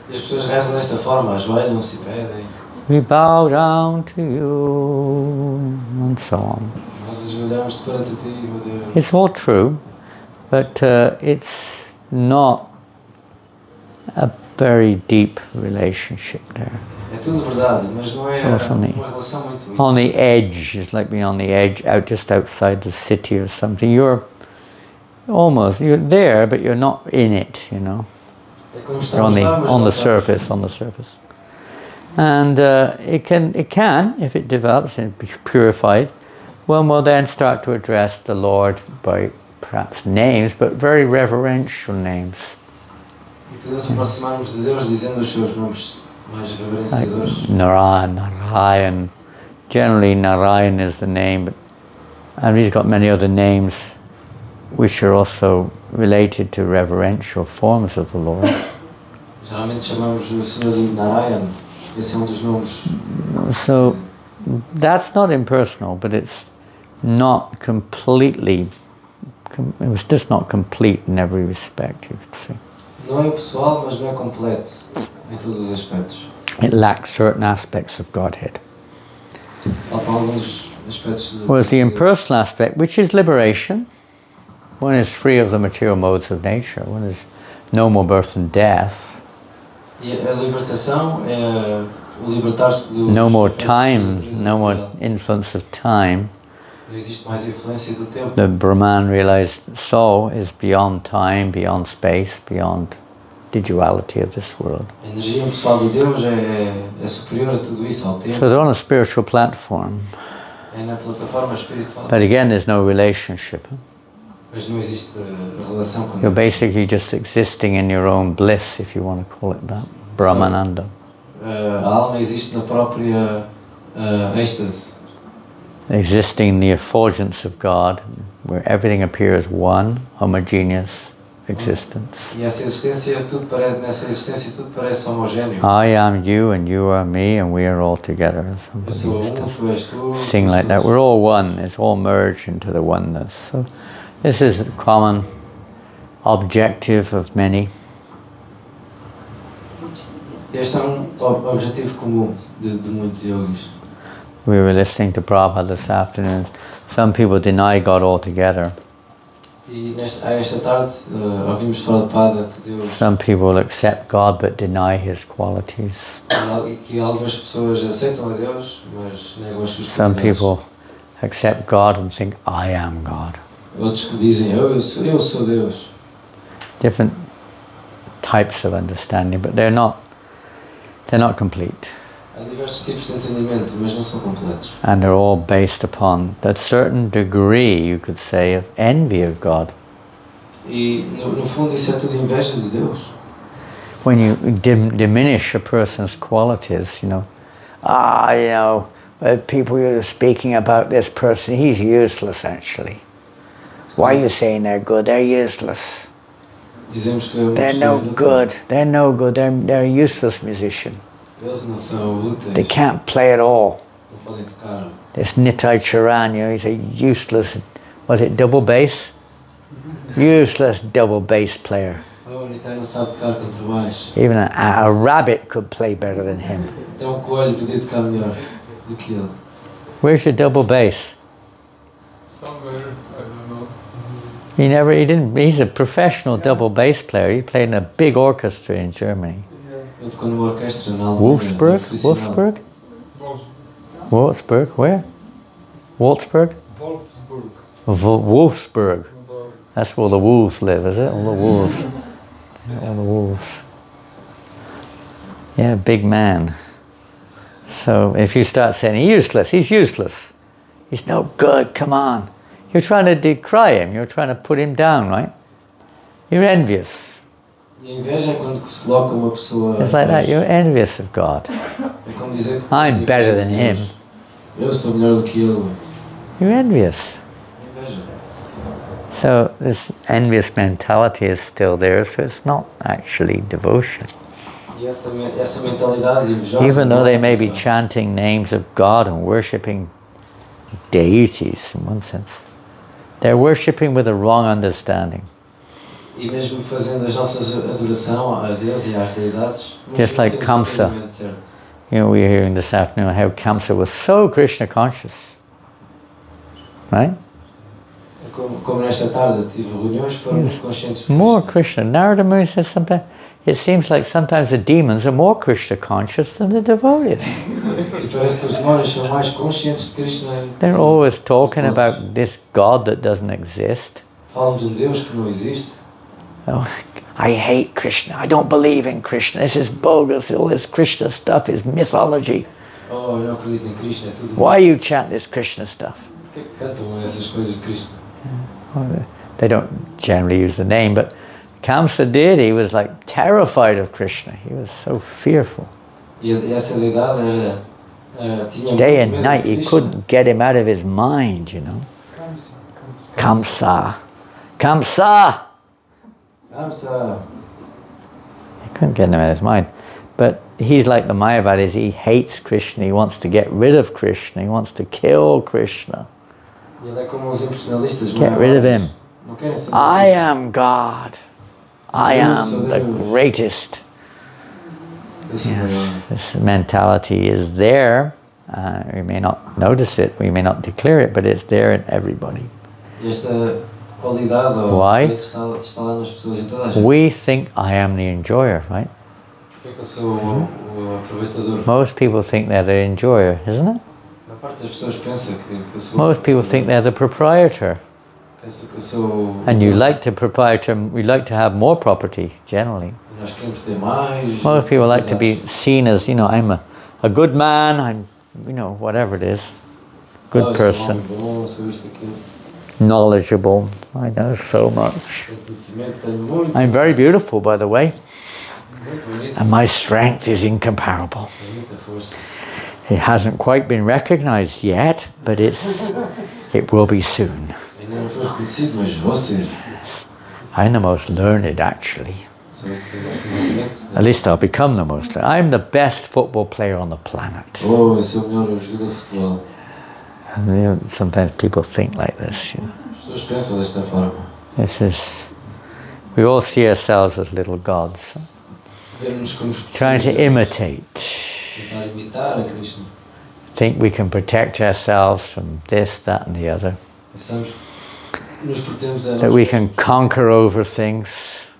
E as pessoas rezam desta forma, ajoelham-se e pedem. We bow down to you, and so on. Nós ajoelhamos perante ti, meu Deus. It's all true, but it's not very deep relationship there. É tudo verdade, mas não é Só uma something. relação muito íntima. On the edge, it's like being on the edge, just outside the city or something. You're there, but you're not in it, you know. É como You're on estamos the lá, mas on não the estamos. surface. And it can, if it develops and be purified, one will then start to address the Lord by perhaps names, but very reverential names. E podemos aproximar-nos de Deus dizendo os seus nomes mais Like reverenciadores. Narayan. Generally, Narayan is the name, and he's got many other names which are also related to reverential forms of the Lord. Geralmente chamamos o Senhor de Narayan. Esse é dos nomes. So that's not impersonal, but it's not completely. It was just not complete in every respect, you could say. Não é pessoal, mas não é completo em todos os aspectos. It lacks certain aspects of Godhead. Faltam alguns aspectos de... Whereas the impersonal aspect, which is liberation, one is free of the material modes of nature, one is no more birth and death. E a libertação é o libertar-se do... No more time, no more influence of time. Não existe mais influência do tempo. The Brahman realized soul is beyond time, beyond space, beyond the duality of this world. A energia pessoal de Deus é superior a tudo isso, ao tempo. So they're on a spiritual platform. É na plataforma espiritual. But again, there's no relationship. Mas não existe relação com You're Deus. basically just existing in your own bliss, if you want to call it that. Brahmananda. A alma existe na própria êxtase. Existing in the effulgence of God, where everything appears one, homogeneous existence. E essa existência, nessa existência tudo parece homogéneo. I am you and you are me and we are all together. Eu sou tu és tu. Sing like that. We're all one. It's all merged into the oneness. So this is a common objective of many. Este é objetivo comum de muitos yogis. We were listening to Prabhupada this afternoon. Some people deny God altogether. E esta tarde ouvimos falar de Pada que Deus... Some people accept God but deny His qualities. que algumas pessoas aceitam a Deus, mas negam as suas Some qualidades. people accept God and think, I am God. Outros que dizem, eu sou Deus. Different types of understanding, but they're not complete. Há diversos tipos de entendimento, mas não são completos. And they're all based upon that certain degree, you could say, of envy of God. E no fundo isso é tudo inveja de Deus. When you diminish a person's qualities, people are speaking about this person, he's useless actually. Why are you saying they're good? They're useless. Dizemos que They're no good. They're a useless musician. Eles não são úteis. They can't play at all. Não podem tocar. This Nitai Charan, he's a useless, was it double bass? Useless double bass player. Oh, Nitai não sabe tocar contrabaixo. Even a rabbit could play better than him. Até coelho podia tocar melhor do que ele. Where's your double bass? Somewhere, I don't know. He's a professional double bass player. He played in a big orchestra in Germany. Ele tocou numa orquestra na Alemanha. Wolfsburg? Wolfsburg, where? Wolfsburg? Wolfsburg. That's where the wolves live, is it? All the wolves. All the wolves. Yeah, big man. So if you start saying he's useless. He's no good, come on. You're trying to decry him, you're trying to put him down, right? You're envious. E a inveja é quando se coloca uma pessoa... It's like that, you're envious of God. É como dizer que I'm better than him. Eu sou melhor do que ele. You're envious. Inveja. So this envious mentality is still there, so it's not actually devotion. E essa mentalidade invejosa... Even though they may be chanting names of God and worshipping deities in one sense, they're worshipping with a wrong understanding. E mesmo fazendo as nossas adoração a Deus e às deidades, Just like Kamsa. We were hearing this afternoon how Kamsa was so Krishna conscious, right? como nesta tarde tive reuniões, foram muito conscientes de More Krishna. Krishna. Narada Muni says sometimes, it seems like sometimes the demons are more Krishna conscious than the devotees. E parece que os demónios são mais conscientes de Krishna. They're always talking about this God that doesn't exist. Falam de Deus que não existe. Oh, I hate Krishna. I don't believe in Krishna. This is bogus. All this Krishna stuff is mythology. Oh, eu não acredito em Krishna, é tudo. Why you chant this Krishna stuff? Por que cantam essas coisas de Krishna? They don't generally use the name, but Kamsa did. He was like terrified of Krishna. He was so fearful. E essa deidade tinha Day muito and medo night, de he Krishna. couldn't get him out of his mind, you know. Kamsa. Kamsa! Kamsa! Kamsa. He couldn't get him out of his mind. But he's like the Mayavadis. He hates Krishna. He wants to get rid of Krishna. He wants to kill Krishna. Ele é como os impressionistas. Get rid of him. Não querem saber I de am God. I am the greatest. Krishna. Yes, this mentality is there. We may not notice it, we may not declare it, but it's there in everybody. Esta qualidade ou Why? defeito está lá nas pessoas, em toda a gente. We think I am the enjoyer, right? Porque é que eu sou o aproveitador? Most people think they're the enjoyer, isn't it? A parte das pessoas pensa que eu sou Most people think they're the proprietor. Pensa que eu sou And you like to proprietor, we like to have more property, generally. Nós queremos ter mais. Most people like to be seen as, I'm a good man, I'm, whatever it is, good person, Bom, sou isto, aquilo. knowledgeable, I know so much. Tenho conhecimento, tenho muito. I'm very beautiful, by the way, Muito bonito. and my strength is incomparable. Tenho muita força. It hasn't quite been recognized yet, but it will be soon. Ainda não foi reconhecido, mas vou ser. I'm the most learned, actually. Sou o que tem mais conhecimento. At least I'll become the most learned. I'm the best football player on the planet. Oh, eu sou o melhor jogador de futebol. And, sometimes people think like this. As pessoas pensam desta forma. We all see ourselves as little gods, Devemos como trying to imitate. tentar imitar a Krishna. Think we can protect ourselves from this, that, and the other. Pensamos que nos protegemos a That nós. we can conquer over things.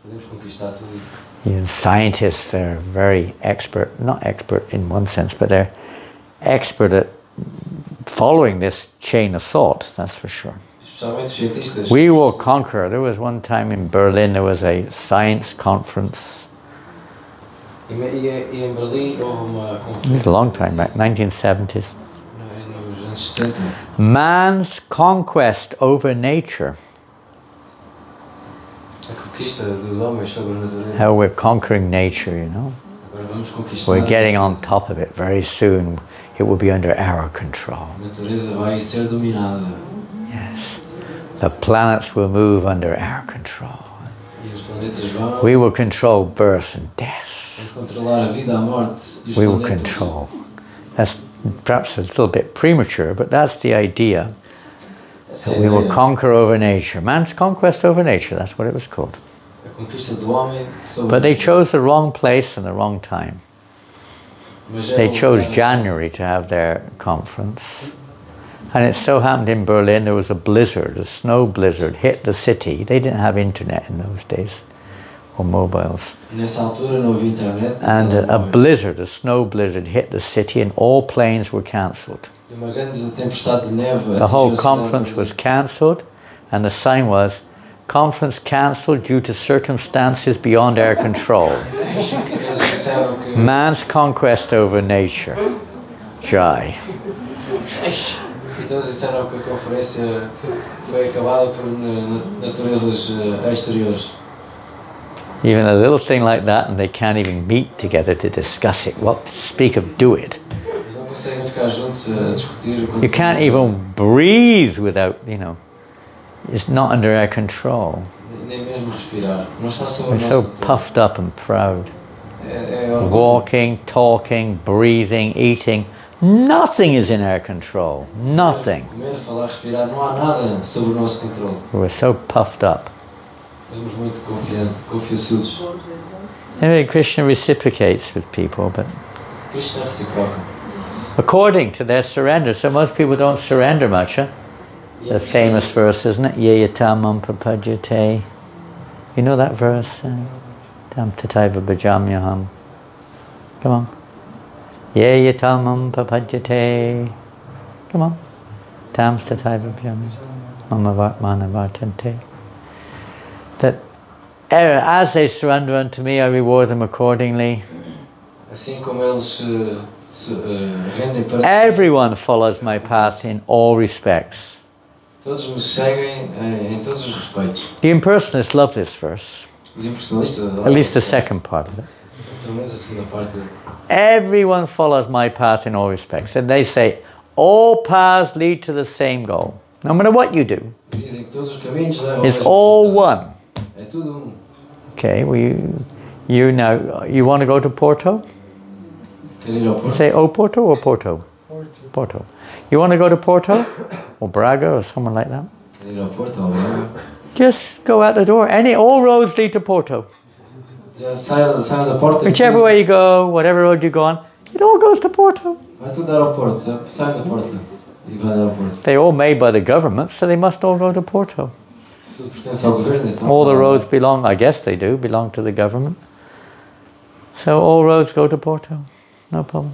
Podemos conquistar tudo. Even scientists, they're very expert, not expert in one sense, but they're expert at following this chain of thought, that's for sure. Especialmente os cientistas. We will conquer. There was one time in Berlin, there was a science conference. E em Berlim houve uma It was conferência. a long time back, 1970s. Nos anos 70. Man's conquest over nature. A conquista dos homens sobre a natureza. How we're conquering nature, Agora vamos conquistar. We're getting on top of it very soon. It will be under our control. A natureza vai ser dominada. Yes. The planets will move under our control. E os planetas vão. We will control birth and death. Vamos controlar a vida, a morte. E os We will planetas. control. That's perhaps a little bit premature, but that's the idea. Essa é a We will ideia. conquer over nature. Man's conquest over nature, that's what it was called. A conquista do homem sobre But a they natureza. chose the wrong place and the wrong time. Mas é They um chose lugar- January to have their conference. And it so happened in Berlin there was a blizzard, a snow blizzard, hit the city. They didn't have internet in those days, or mobiles. Nessa altura não havia internet. And a telemóvel. blizzard, a snow blizzard hit the city and all planes were cancelled. E uma grande tempestade de neve. The whole atingiu a cidade. conference was cancelled and the sign was, conference cancelled due to circumstances beyond our control. Eles disseram que. Man's conquest over nature. Jai. Então eles disseram que a conferência foi acabada por naturezas exteriores. Even a little thing like that and they can't even meet together to discuss it. What speak of do it. Eles não conseguem ficar juntos a discutir. You can't even breathe without, it's not under our control. Nem mesmo respirar. Não está sob o We're nosso so controle. puffed up and proud. É orgulho. Walking, talking, breathing, eating. Nothing is in our control. Nothing. Comer, falar, respirar, não há nada sobre o nosso controle. We're so puffed up. Estamos muito confiançudos. Anyway, Krishna reciprocates with people, but Krishna é recíproco. according to their surrender. So most people don't surrender much, huh? The famous verse, isn't it? Ye yatamam prapadyate. You know that verse? Tam tataiva bhajamyaham. Come on. Ye yatamam prapadyate. Come on. Tam tataiva bhajamyaham. Mama vartmana vartante. That as they surrender unto me, I reward them accordingly. Assim como eles se rendem para Everyone follows my path in all respects. todos me seguem em todos os respeitos. The impersonalists love this verse. Os impressionistas At least the second part of it. pelo menos a segunda parte. Everyone follows my path in all respects. And they say, all paths lead to the same goal. No matter what you do, Dizem que todos os caminhos levam ao it's mesmo all resultado. one. É tudo Okay, you now, you want to go to Porto? Quero ir ao You Porto. say, oh, Porto or Porto? Porto. You want to go to Porto? Or Braga or someone like that? Quero ir ao Porto, ao Braga. Just go out the door. All roads lead to Porto. Já saio da porta. Whichever way you go, whatever road you go on, it all goes to Porto. Vai tudo dar ao Porto. Sai da porta e vai dar ao Porto. They're all made by the government, so they must all go to Porto. Tudo pertence ao governo, então. All the roads belong, I guess they do, belong to the government. So all roads go to Porto. No problem.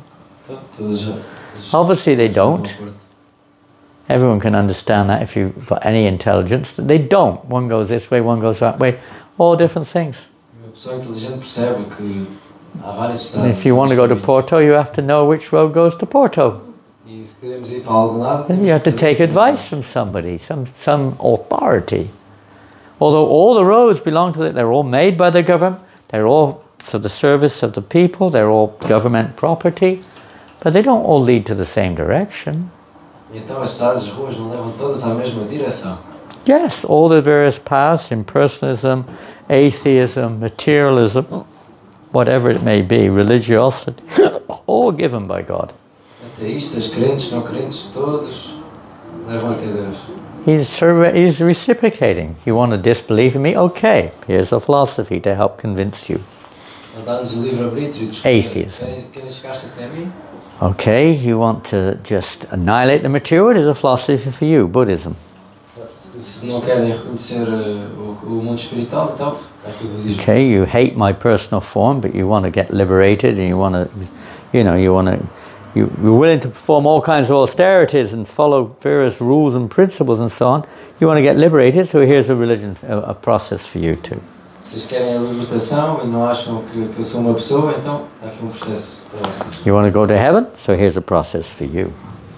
Obviously they don't. Everyone can understand that if you've got any intelligence. That they don't. One goes this way, one goes that way. All different things. Uma pessoa inteligente percebe que há várias And estradas. if you want to go to Porto, you have to know which road goes to Porto. E se queremos ir para algum lado, Then you have to take advice from somebody, some authority. Although all the roads belong to they're all made by the government, they're all for the service of the people, they're all government property, but they don't all lead to the same direction. Então as estradas, as ruas não levam todas à mesma direção. Yes, all the various paths, impersonalism, atheism, materialism, whatever it may be, religiosity, all given by God. Ateístas, crentes, não crentes, todos levam até Deus. He's reciprocating. You want to disbelieve in me? Okay, here's a philosophy to help convince you. Ele dá-nos o livre-arbítrio de Atheism. Querem chegar-se até mim? Okay, you want to just annihilate the material? Here's a philosophy for you, Buddhism. Se não querem reconhecer o mundo espiritual, então aqui o budismo. Okay, you hate my personal form, but you want to get liberated, and you want to, you're willing to perform all kinds of austerities and follow various rules and principles and so on. You want to get liberated, so here's a religion, a process for you too. Eles querem a libertação e não acham que eu sou uma pessoa, então está aqui processo para vocês. You want to go to heaven, so here's a process for you.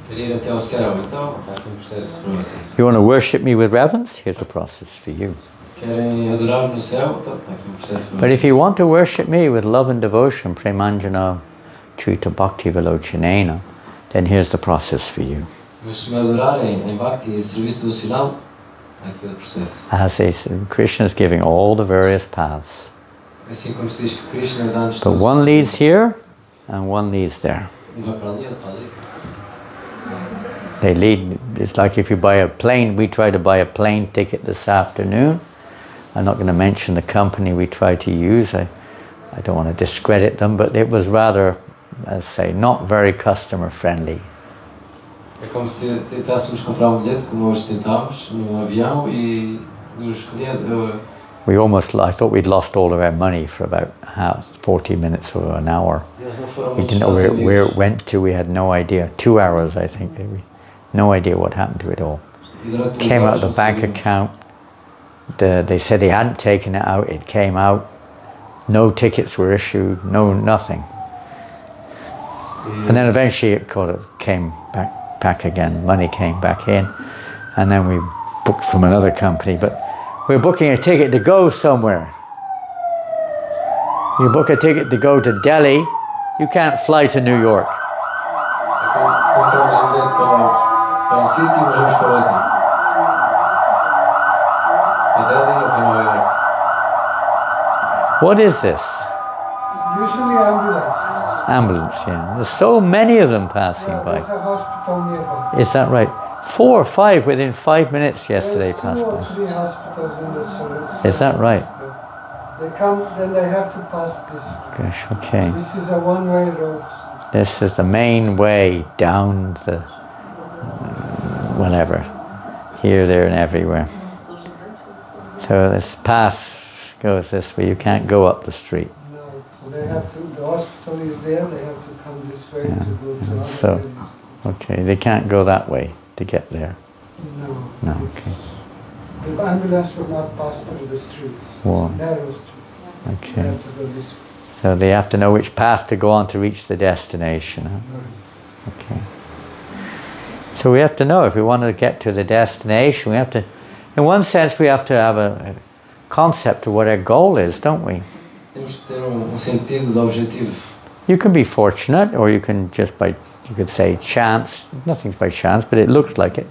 Querem ir até ao céu, então está aqui processo para vocês. You want to worship me with reverence, here's a process for you. Querem adorar-me no céu, então está aqui processo para But vocês. if you want to worship me with love and devotion, premanjana chuita bhakti velochinena, then here's the process for you. Mas se me adorarem em bhakti e serviço devocional, está aqui o processo. As they say, Krishna is giving all the various paths. Assim como se diz que Krishna dá-nos But one leads here and one leads there. Um vai para ali, outro para ali. They lead, it's like if you buy a plane, we tried to buy a plane ticket this afternoon. I'm not going to mention the company we tried to use. I don't want to discredit them, but it was rather, let's say, not very customer friendly. É como se tentássemos comprar um bilhete, como hoje tentámos, num avião e os clientes. I thought we'd lost all of our money for about 40 minutes or an hour. Eles não foram We muito didn't know where it facilities. went to, we had no idea. 2 hours, I think, maybe. No idea what happened to it all. E durante duas Came out horas of the bank conseguimos. account. They said they hadn't taken it out, it came out. No tickets were issued, nothing. And then eventually it came back again, money came back in. And then we booked from another company, but we're booking a ticket to go somewhere. You book a ticket to go to Delhi, you can't fly to New York. Compramos um bilhete para sítio, mas vamos para outro. Para Delhi ou para Nova York? What is this? Usually ambulances. Ambulance, yeah. There's so many of them passing Yeah, by. there's a hospital nearby. Is that right? 4 or 5 within 5 minutes yesterday There's passed 2 or by. 3 hospitals in the service. Is that right? They come, then they have to pass this. Gosh, okay. This is a one-way road. This is the main way down the whatever. here, there, and everywhere. So this path goes this way. You can't go up the street. No, so they have to, the hospital is there, they have to come this way Yeah, to go to other so- areas. Okay, they can't go that way to get there. No. No, it's- okay. The ambulance will not pass through the streets. Wow. It's narrow street. They Okay. have to go this way. So they have to know which path to go on to reach the destination. Huh? Okay. So we have to know if we want to get to the destination, we have to, in one sense, we have to have a concept of what our goal is, don't we? Temos que ter sentido de objetivo. You can be fortunate, or you can just you could say chance. Nothing's by chance, but it looks like it.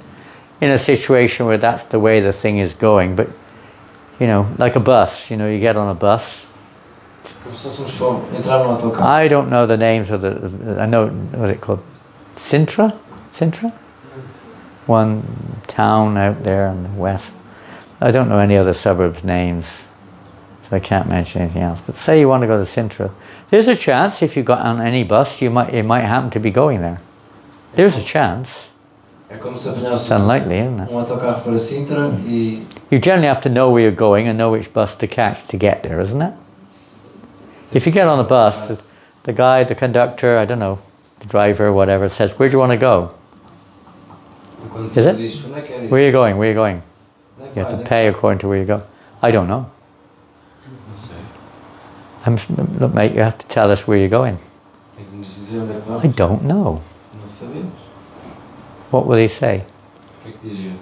In a situation where that's the way the thing is going, but like a bus. You get on a bus. Como se fôssemos para entrar no autocarro. I don't know the names of I know what's it called, Sintra. One town out there in the west. I don't know any other suburbs' names, so I can't mention anything else. But say you want to go to Sintra, there's a chance if you got on any bus, it might happen to be going there. There's a chance. É como se apanhasse It's unlikely, isn't it? autocarro para Sintra e You generally have to know where you're going and know which bus to catch to get there, isn't it? If you get on a bus, the guy, the conductor, I don't know, the driver, whatever, says, "Where do you want to go? quando Is tu it? dizes, onde é que é Where are you going? Where are you going?" Onde é que You have vai? to pay according to where you go. I don't know. Não sei. Look, mate, you have to tell us where you're going. Tem que nos dizer onde é que vamos. I don't know. Não sabemos. What will he say? O que é que diria?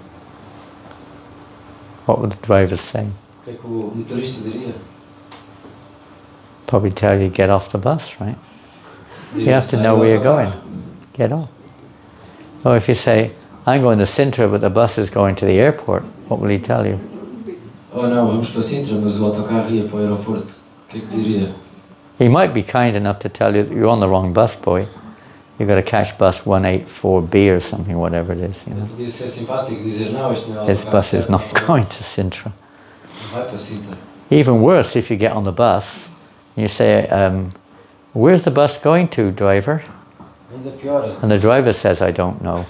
What would the driver say? O que é que o motorista diria? Probably tell you get off the bus, right? You Diria, have to "Sai know do where you're autocarro." going. Get off. Or if you say, "I'm going to Sintra, but the bus is going to the airport," what will he tell you? Oh não, vamos para Sintra, mas o autocarro ia para o aeroporto. O que é que diria? He might be kind enough to tell you that you're on the wrong bus, boy. You've got to catch bus 184B or something, whatever it is. Ele podia ser simpático e dizer, não, este não é o This autocarro bus is certo, not não going to Sintra. vai para Sintra. Even worse, if you get on the bus, you say, "Where's the bus going to, driver?" Ainda pior. And the driver says, "I don't know."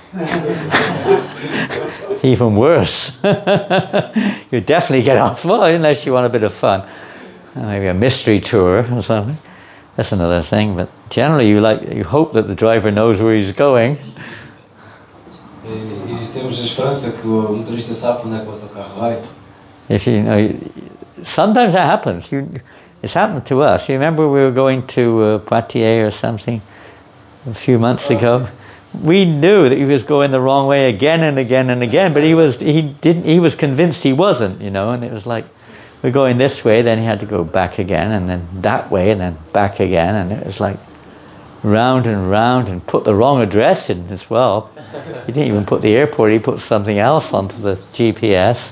Even worse. You definitely get off, well, unless you want a bit of fun. Maybe a mystery tour or something. That's another thing, but generally you hope that the driver knows where he's going. E temos a esperança que o motorista sabe onde é que o autocarro vai. If sometimes that happens. It's happened to us. You remember we were going to Poitiers or something a few months ago. We knew that he was going the wrong way again and again and again, but he was convinced he wasn't, and it was like we're going this way, then he had to go back again, and then that way, and then back again, and it was like round and put the wrong address in as well. He didn't even put the airport, he put something else onto the GPS,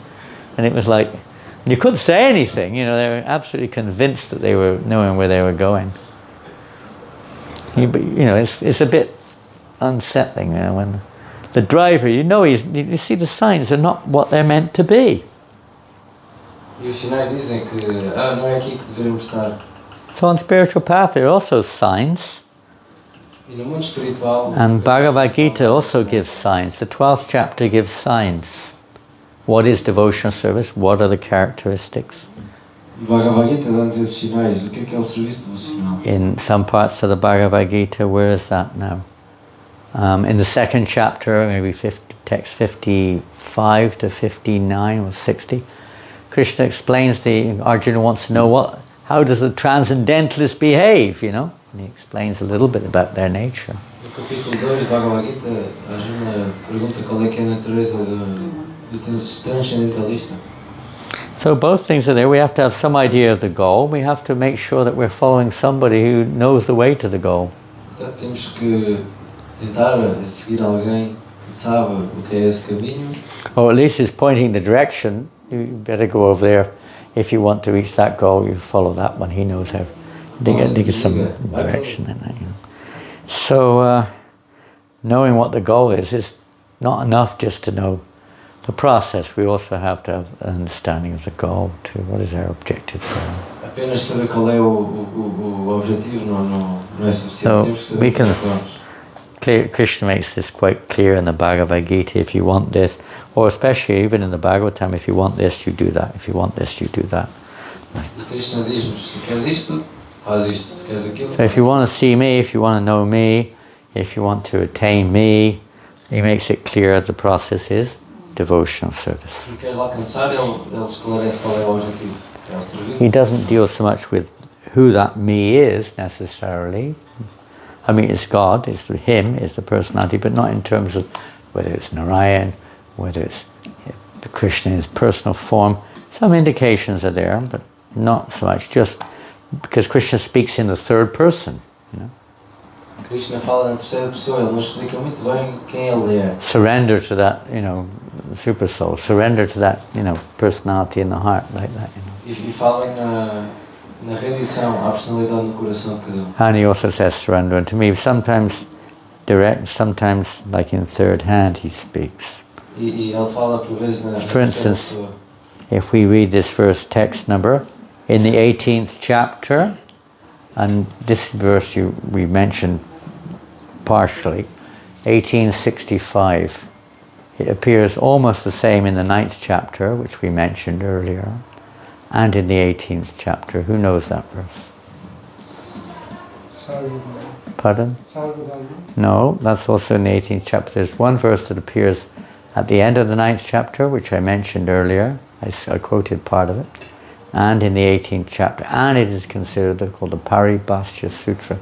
and it was like you couldn't say anything, they were absolutely convinced that they were knowing where they were going. It's a bit unsettling when the driver, you see the signs are not what they're meant to be. E os sinais dizem que, não é aqui que devemos estar. So on spiritual path there are also signs, E no mundo espiritual... and Bhagavad Gita also gives signs. The 12th chapter gives signs. What is devotional service? What are the characteristics? O Bhagavad Gita dá-nos esses sinais. O que é o serviço devocional? In some parts of the Bhagavad Gita, where is that now? In the 2nd chapter, maybe text 55 to 59 or 60, Krishna explains Arjuna wants to know how does the transcendentalist behave, And he explains a little bit about their nature. No capítulo 2 do Bhagavad Gita, Arjuna pergunta qual é que é a natureza do transcendentalista. So both things are there. We have to have some idea of the goal. We have to make sure that we're following somebody who knows the way to the goal. Então temos que tentar seguir alguém que sabe o que é esse caminho. Or at least is pointing the direction. You better go over there. If you want to reach that goal, you follow that one. He knows how. Dig some direction in that. So knowing what the goal is not enough just to know the process. We also have to have an understanding of the goal too. What is our objective goal? Apenas saber qual é o objetivo não é suficiente. So Temos que saber we can onde vamos. Krishna makes this quite clear in the Bhagavad Gita. If you want this, or especially even in the Bhagavatam, if you want this, you do that. If you want this, you do that. E Krishna diz-nos, se queres isto, faz isto. Se queres aquilo, So if you want to see me, if you want to know me, if you want to attain me, he makes it clear the process is devotional service. se queres alcançar, ele esclarece qual é o objetivo. É o serviço. He doesn't deal so much with who that me is necessarily. I mean, it's God, it's him, it's the personality, but not in terms of whether it's Narayan, whether it's Krishna in his personal form. Some indications are there, but not so much, just because Krishna speaks in the third person. You know? Krishna fala na terceira pessoa, ele nos explica muito bem quem ele é. Surrender to that, super soul, surrender to that, personality in the heart, like that. E fala na rendição, à personalidade no coração de cada um. And he also says surrender unto me. Sometimes direct, sometimes like in third hand he speaks. E ele fala por vezes na For terceira instance, pessoa. if we read this first text number in the 18th chapter, and this verse we mentioned partially, 1865. It appears almost the same in the 9th chapter, which we mentioned earlier, and in the 18th chapter. Who knows that verse? Pardon? No, that's also in the 18th chapter. There's one verse that appears at the end of the 9th chapter, which I mentioned earlier. I quoted part of it. And in the 18th chapter. And it is considered called the Paribhashya Sutra.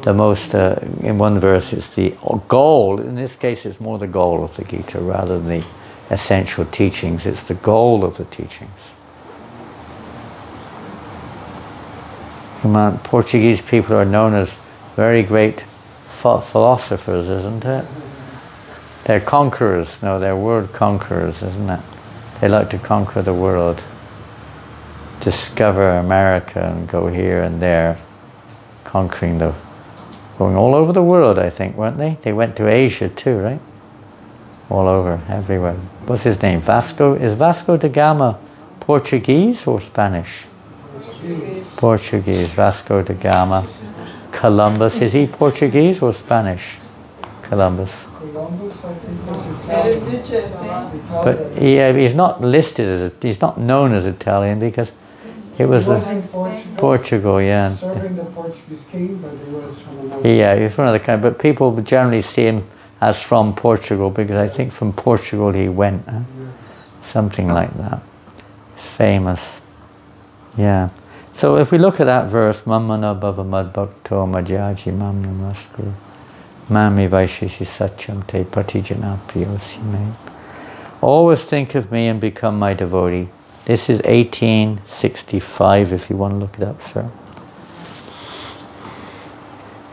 The most, in one verse, it's the goal. In this case, it's more the goal of the Gita rather than the essential teachings. It's the goal of the teachings. Come on, Portuguese people are known as very great philosophers, isn't it? They're conquerors. No, they're world conquerors, isn't it? They like to conquer the world. Discover America and go here and there, going all over the world, I think, weren't they? They went to Asia too, right? All over, everywhere. What's his name? Vasco? Is Vasco da Gama Portuguese or Spanish? Portuguese. Vasco da Gama. Columbus, is he Portuguese or Spanish? Columbus. Columbus, I think, was his But he's not listed as he's not known as Italian because it was in Portugal, yeah. Serving the Portuguese king, but he was from another. Yeah, he's from another country, but people generally see him as from Portugal because I think from Portugal he went, something like that. It's famous. Yeah. So if we look at that verse, Mamana Bhava Madbhakto Madhyaji Mam Namaskuru Mami Vaishishi Satyam Te Pratijana Priyosime. Always think of me and become my devotee. This is 1865, if you want to look it up, sir.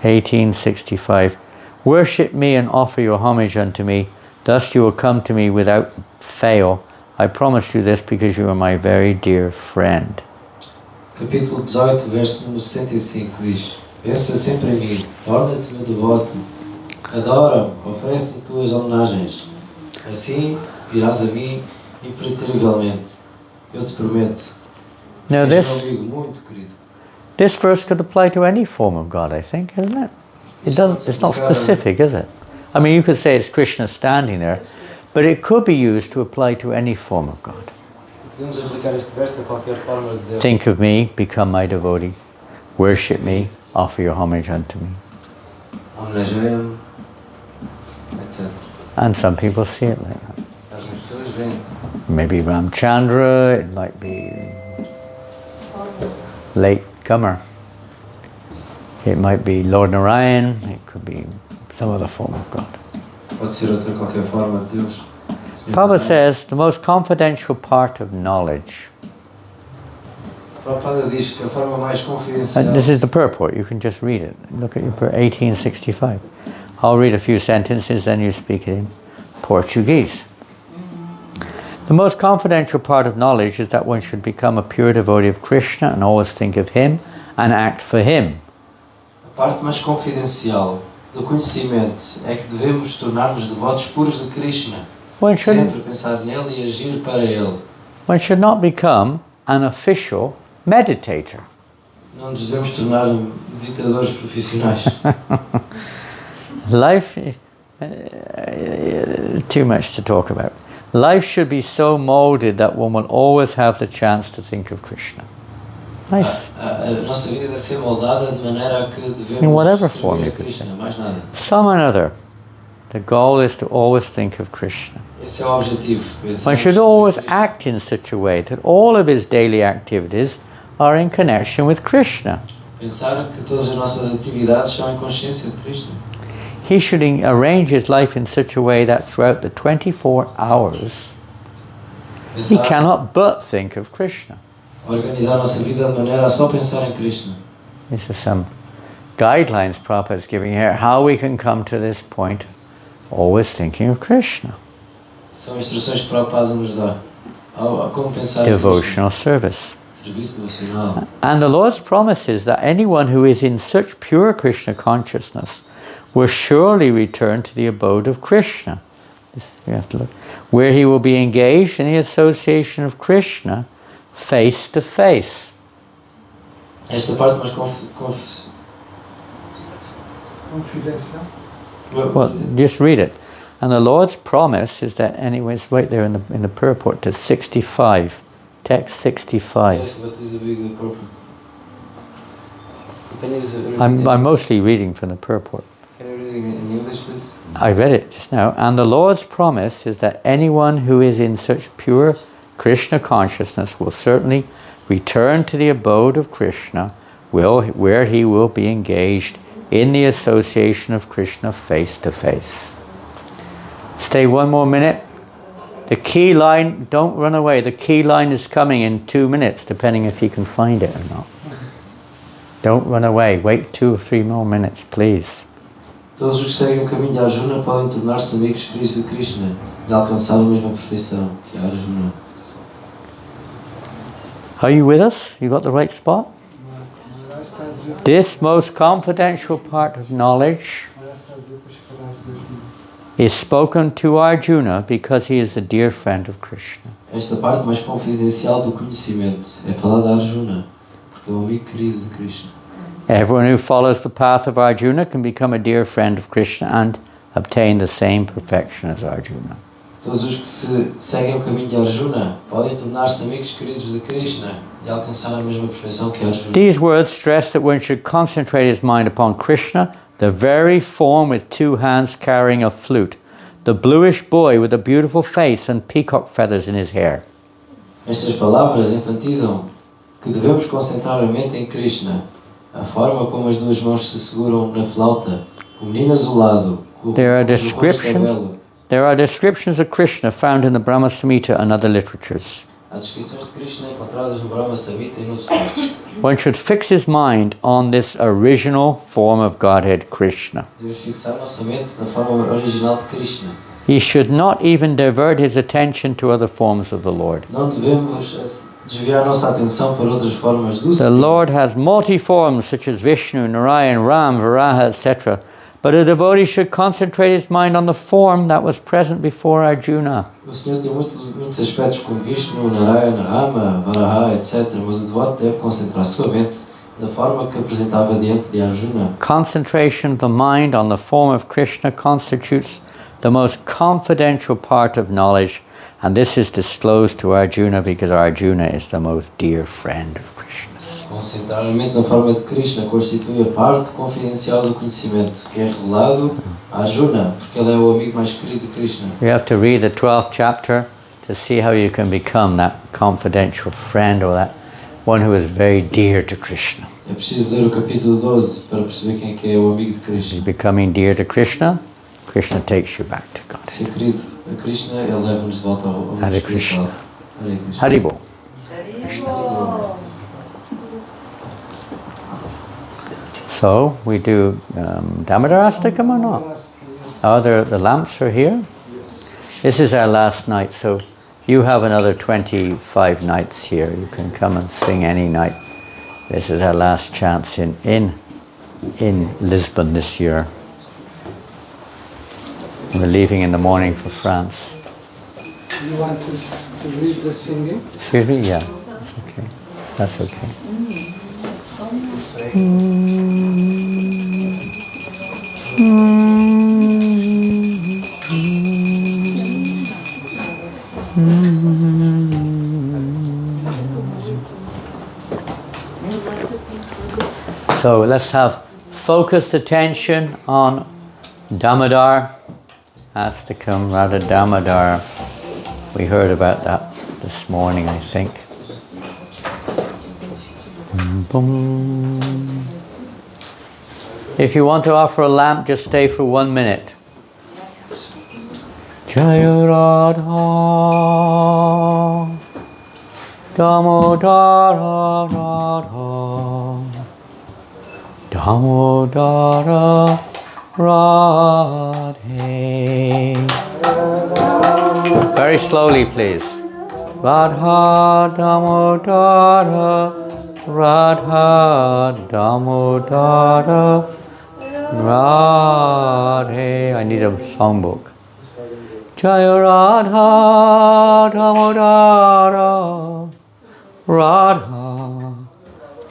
1865. Worship me and offer your homage unto me. Thus you will come to me without fail. I promise you this because you are my very dear friend. Capítulo 18, verso número 65 diz: Pensa sempre em mim, torna-te meu devoto, adora-me, oferece-me tuas homenagens. Assim virás a mim impreterivelmente. Eu te prometo. Now És this, meu amigo muito querido. this verse could apply to any form of God, I think, isn't it? It's not specific, is it? I mean, you could say it's Krishna standing there, but it could be used to apply to any form of God. Podemos aplicar este verso a qualquer forma de Deus. Think of me, become my devotee. Worship me, offer your homage unto me. Homenageia-me, etc. And some people see it like that. As pessoas veem. Maybe Ramchandra, it might be late Comer. It might be Lord Narayan, it could be some other form of God. Pode ser outra qualquer forma de Deus. Prabhupada says the most confidential part of knowledge. Prabhupada diz que a forma mais confidencial. And this is the purport, you can just read it. Look at your 1865. I'll read a few sentences, then you speak it in Portuguese. The most confidential part of knowledge is that one should become a pure devotee of Krishna and always think of him and act for him. A parte mais confidencial do conhecimento é que devemos tornar-nos devotos puros de Krishna. Sempre pensar nele e agir para ele. One should not become an official meditator. Não nos devemos tornar meditadores profissionais. Life, too much to talk about. Life should be so molded that one will always have the chance to think of Krishna. Nice. A nossa vida deve ser moldada de maneira a que devemos In whatever servir form a you could Krishna, say. mais nada. Some another. The goal is to always think of Krishna. Esse é o objetivo. One should always act in such a way that all of his daily activities are in connection with Krishna. Pensar que todas as nossas atividades são em consciência de Krishna. He should arrange his life in such a way that throughout the 24 hours he Pensar, cannot but think of Krishna. organizar a nossa vida de maneira a só pensar em Krishna. This is some guidelines Prabhupada is giving here, how we can come to this point, always thinking of Krishna. São instruções que Prabhupada nos dá. A como pensar em Devotional service. Krishna. Serviço devocional. And the Lord's promise is that anyone who is in such pure Krishna consciousness will surely return to the abode of Krishna. We have to look. Where he will be engaged in the association of Krishna face to face. Esta parte mais Confidencial. Well, just read it. And the Lord's promise is that, anyways, right there in the purport to 65, text 65. Yes, what is a big purport? Can you I'm mostly reading from the purport. Can you read it in English, please? I read it just now. And the Lord's promise is that anyone who is in such pure Krishna consciousness will certainly return to the abode of Krishna, where he will be engaged in the association of Krishna face to face. Stay one more minute. The key line, don't run away. The key line is coming in 2 minutes, depending if you can find it or not. Don't run away. Wait 2 or 3 more minutes, please. Todos os que seguem o caminho de Arjuna podem tornar-se amigos queridos de Krishna e alcançar a mesma perfeição que Arjuna. Are you with us? You got the right spot? This most confidential part of knowledge is spoken to Arjuna because he is a dear friend of Krishna. Esta parte mais confidencial do conhecimento é falada a Arjuna, porque é um amigo querido de Krishna. Everyone who follows the path of Arjuna can become a dear friend of Krishna and obtain the same perfection as Arjuna. Todos os que seguem o caminho de Arjuna podem tornar-se amigos queridos de Krishna e alcançar a mesma perfeição que Arjuna. These words stress that one should concentrate his mind upon Krishna, the very form with 2 hands carrying a flute, the bluish boy with a beautiful face and peacock feathers in his hair. Estas palavras enfatizam que devemos concentrar a mente em Krishna, a forma como as 2 mãos se seguram na flauta, o menino azulado, o There are descriptions of Krishna found in the Brahma Samhita and other literatures. Há descrições de Krishna encontradas no Brahma Samhita e noutros textos. One should fix his mind on this original form of Godhead, Krishna. Devemos fixar nossa mente na forma original de Krishna. He should not even divert his attention to other forms of the Lord. Não devemos desviar nossa atenção para outras formas do The Senhor. Lord has multi-forms such as Vishnu, Narayan, Ram, Varaha, etc. But a devotee should concentrate his mind on the form that was present before Arjuna. O Senhor tem muitos aspectos como Vishnu, Narayana, Rama, Varaha, etc. Mas o devoto deve concentrar sua mente da forma que apresentava diante de Arjuna. Concentration of the mind on the form of Krishna constitutes the most confidential part of knowledge, and this is disclosed to Arjuna because Arjuna is the most dear friend of Krishna. Concentrar a mente na forma de Krishna constitui a parte confidencial do conhecimento, que é revelado a Arjuna, porque ele é o amigo mais querido de Krishna. You have to read the 12th chapter to see how you can become that confidential friend or that one who is very dear to Krishna. É preciso ler o capítulo 12 para perceber quem é que é o amigo de Krishna. Becoming dear to Krishna, Krishna takes you back to God. Ser querido a Krishna, ele leva-nos de volta ao mundo Hare espiritual. Krishna. Hare Krishna. Haribol. So, we do Damodarastakam or not? Oh, the lamps are here? This is our last night, so you have another 25 nights here. You can come and sing any night. This is our last chance in Lisbon this year. We're leaving in the morning for France. You want to lead the singing? Excuse me? Yeah. Okay. That's okay. Mm. So let's have focused attention on Damodar, Astakam Radha Damodar. We heard about that this morning, I think. Boom. If you want to offer a lamp, just stay for 1 minute. Jaya Radha Damodara Radha Damodara Radhe. Very slowly, please. Radha Damodara Radha Damodara Radhe. I need a songbook. Jaya Radha Damodara Radha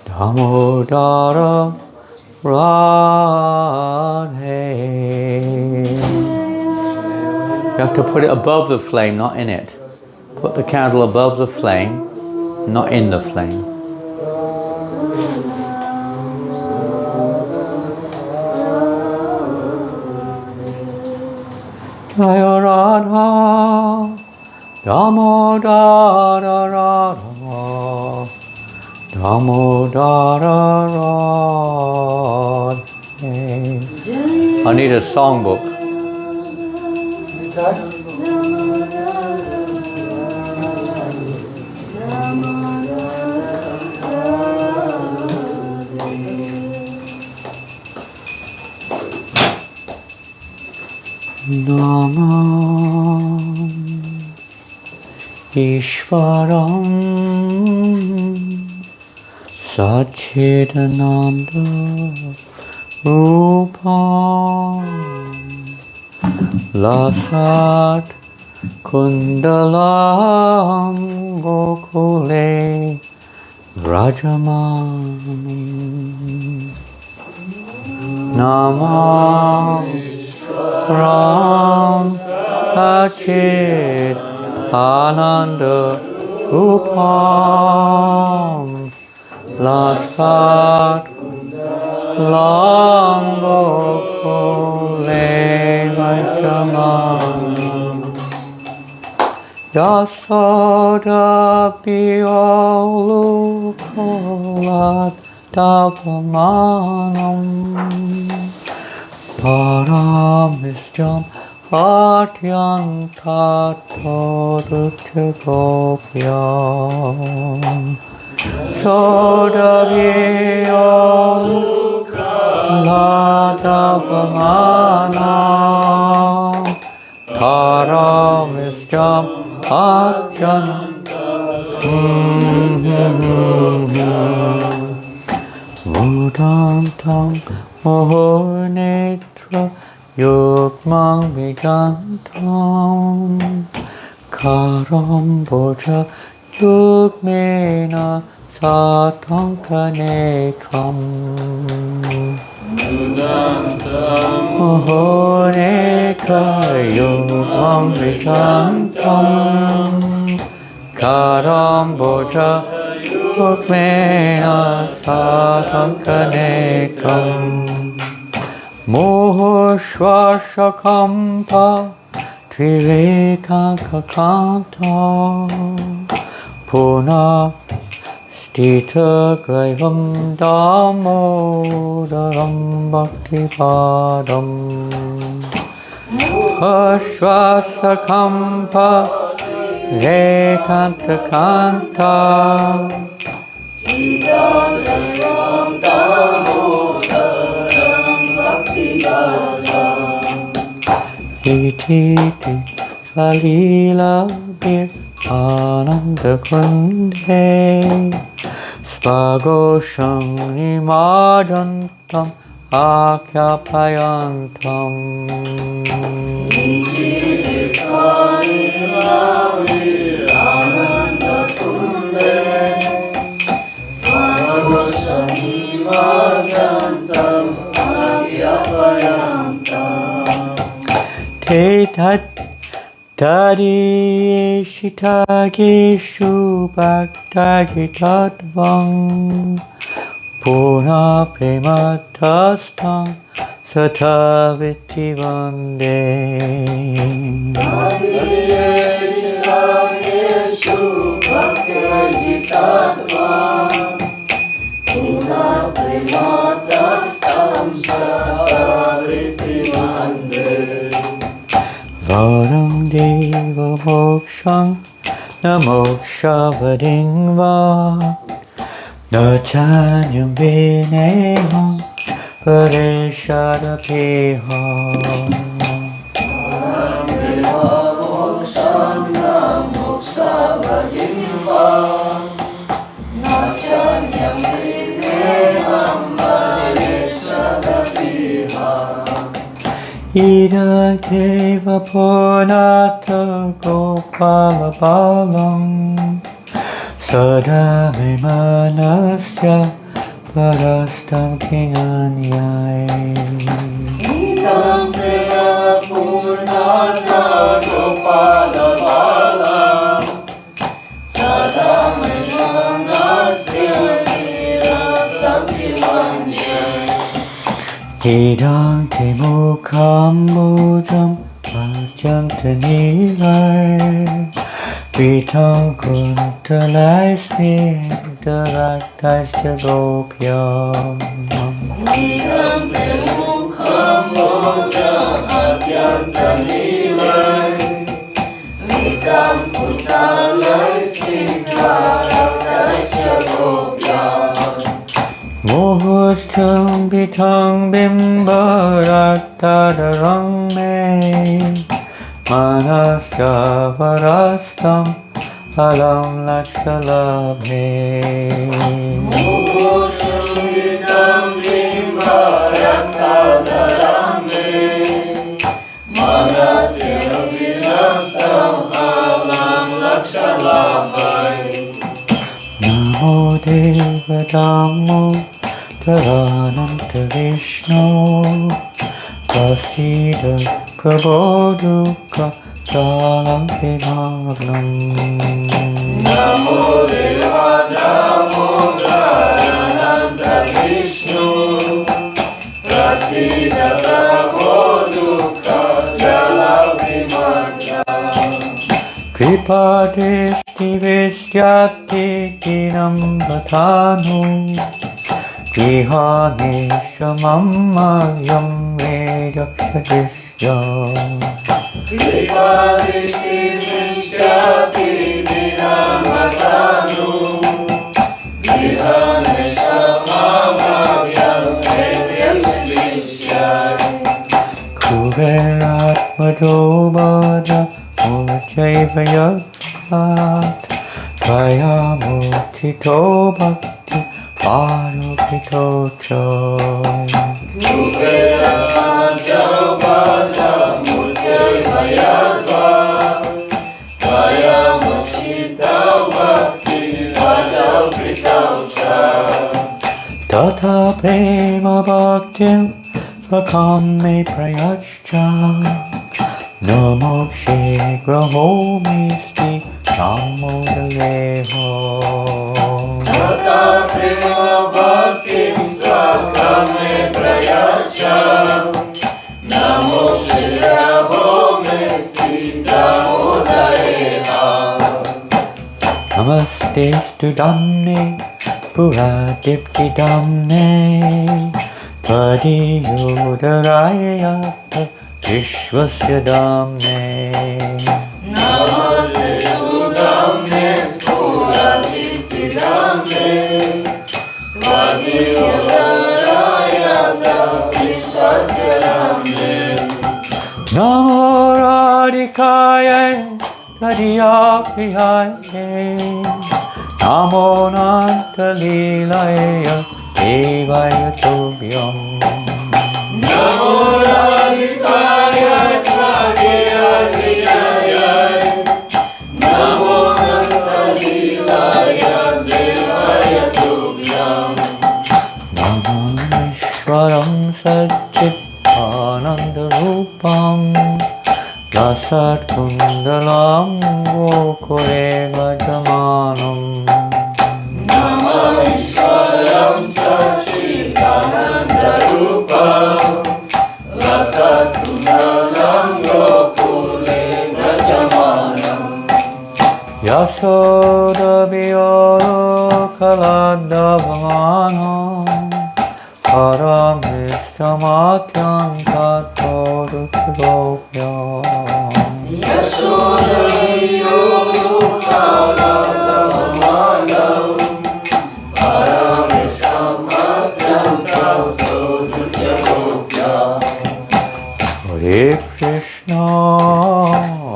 Damodara Radhe. You have to put it above the flame, not in it. Put the candle above the flame, not in the flame. Jaya Radha Damodara Radha Damodara Radhe. I need a songbook. Namam Ishvaram Satchidananda Rupam Lasat Kundalam Gokule Rajaman Namam Ram Sachit Ananda Rupam Lasat Lambo Kule Vachaman Yasoda Piolu Kolat Davamanam Paramishyam Atyantatodutagopyam Sodaviyam Ladavamanam Paramishyam Atyantatodutagopyam Mudantam Mohonetra Yukmang Vigantam Karamboja Yukmena Satankanetram Mohonetra Yukmang Vigantam Karamboja Yukmena Satankanetram Mohoshvashakampa Trirekakakanta Puna Stita Graivam Damodaram Bhaktipadam Mohoshvasakampa Rekantakanta Iti Salila Bir Ananda Kunde Spagosham Nimajantam Akyapayantam Iti Salila Bir Ananda Kunde Spagosham Nimajantam Akyapayantam Te tat tadi shitagishu bhaktagi tatvang Purna prematastam sataviti vande. Varam deva moksham na mokshavading va na chanyam vineham pareshadapiha. Ida deva purnata gopala balam sada me manasya parastam kinanyai. Idam prema purnata gopala balam sada me manasya parastam kinanyai. Idam te mukham mudam Pajantanilai Vitam kuntalai smidaratasya gopyam. Idam te mukham mudam Pajantanilai Vitam kuntalai smidaratasya gopyam. Mohustam bitang bimbaraktadarang me manasya varastam alam lakshalabhe. Mohustam bitang bimbaraktadarang me manasya varastam alam lakshalabhe. Namo Deva Dhammo Tarananta Vishnu Prasida Prabodhuka Dalam Vinagam. Namo Deva Dhammo Tarananta Vishnu Prasida Prabodhuka Dalam Vinagam. Kripa Deshti Vishyati Dinam Vatanu Grihani Shamammayam Vedakshatishyam. Kripa Deshti Vishyati Dinam Vatanu Grihani Shamammayam Vedakshatishyam. Kuverat Madhubada Mujaiva Yadvat Tvaya Mutito Bhakti Parupito Cho. Kuvera Madhubada Mujaiva Yadvat Tvaya Mutito Bhakti Parupito Cho. Tata Prema Bhaktim Svakam Me Prayascha Namo Shigraho Misti Namo Deho. Tata Prema Bhaktim Svakam Me Prayascha Namo Shigraho Misti Namo Deho. Namaste Stu Damne Puradipti Damne Padiyudaraya Vishwasya Damne. Namaste Sudamne Puradipti Damne Padiyudaraya Vishwasya Damne. Namo Radhikaya Radhyapriyaye Namo Nantalilaya Devaya Tobhyam. Namo Radhikaya Radhyapriyaye Namo Nantalilaya Devaya Tobhyam. Namo Ishvaram Satchitananda Rupam Rasat Kundalam Gokule Vajamanam. Namo Ishvaram Satchitananda Vasudabhyo Kaladavamano Paramishtamatyan Tattodupyam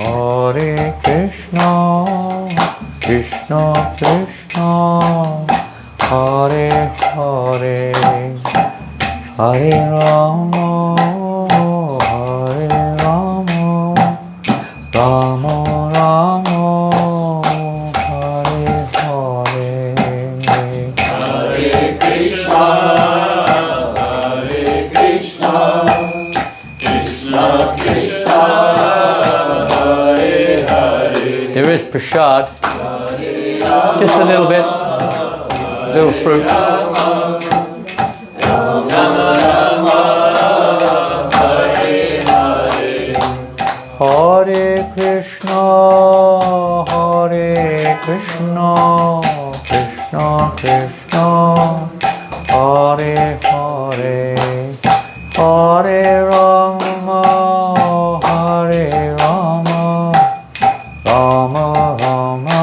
Hare Krishna, Krishna Krishna, Hare Hare, Hare Rama, Rama Rama, Hare Hare. Hare Krishna, Krishna Krishna, Hare Hare. There is prasad, just a little bit, little fruit. Hare Krishna, Krishna Krishna, Hare Hare, Hare Rama, Rama Rama,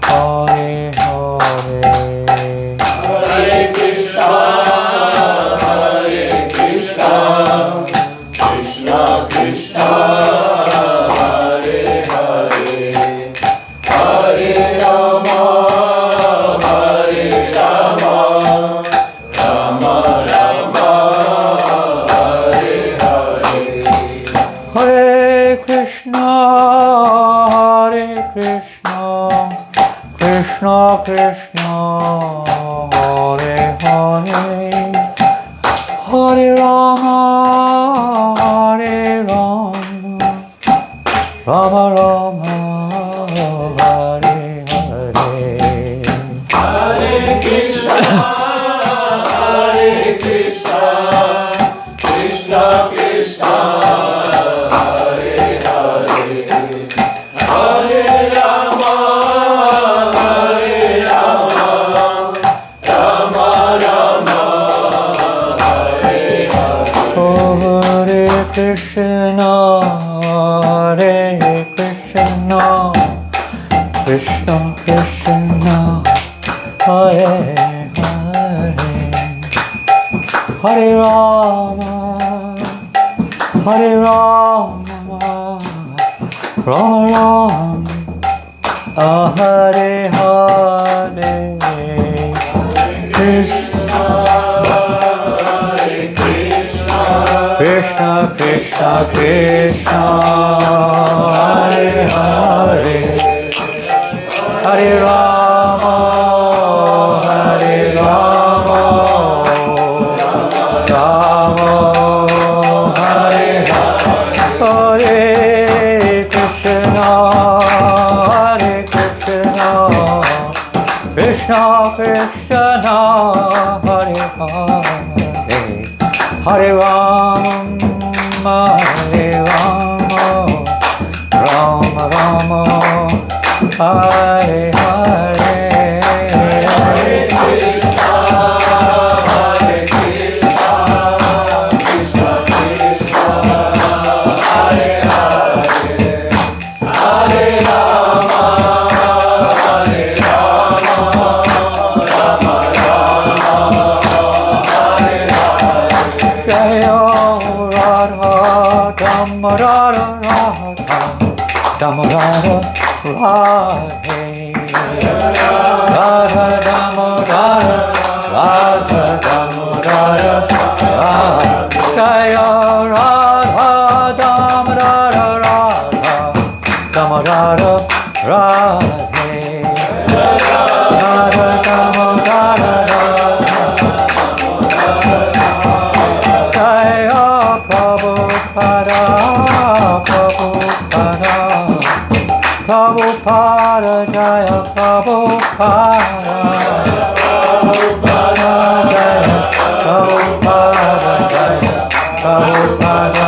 Hare Hare. Hare Krishna, Krishna Krishna, Hare Hare, Hare Rama, Rama Rama, Hare Hare. Hare Krishna, Krishna Krishna, Hare Hare, Hare Rama, Rama Rama, Hare Hare. Hare Krishna, Krishna Krishna, Hare Hare, Hare Rama, Rama Rama, Hare Hare. Hare Krishna, Krishna Krishna, Hare Hare, Hare Rama, Rama Rama, Hare Hare. Krishna, Krishna Krishna, Hare Hare, Hare Rama, Rama Hare Hare, Krishna, Krishna Krishna, Hare Hare, Hare Rama, Rama Rama, Hare Hare. Hare Krishna, Krishna Krishna, Hare Hare, Hare Rama, Rama Rama, Hare Hare. Jaya Radha Damadara Radha Damadara Radhe, Radha Damadara Radha Damadara Radhe. Jaya Radha Damadara Radha Damadara Radhe, Radha Damadara Radha. Jaya Prabhupada, Prabhupada, Jaya Prabhupada, Jaya Prabhupada, Jaya Prabhupada.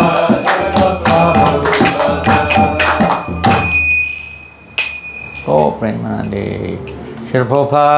Oh. Srila Prabhupada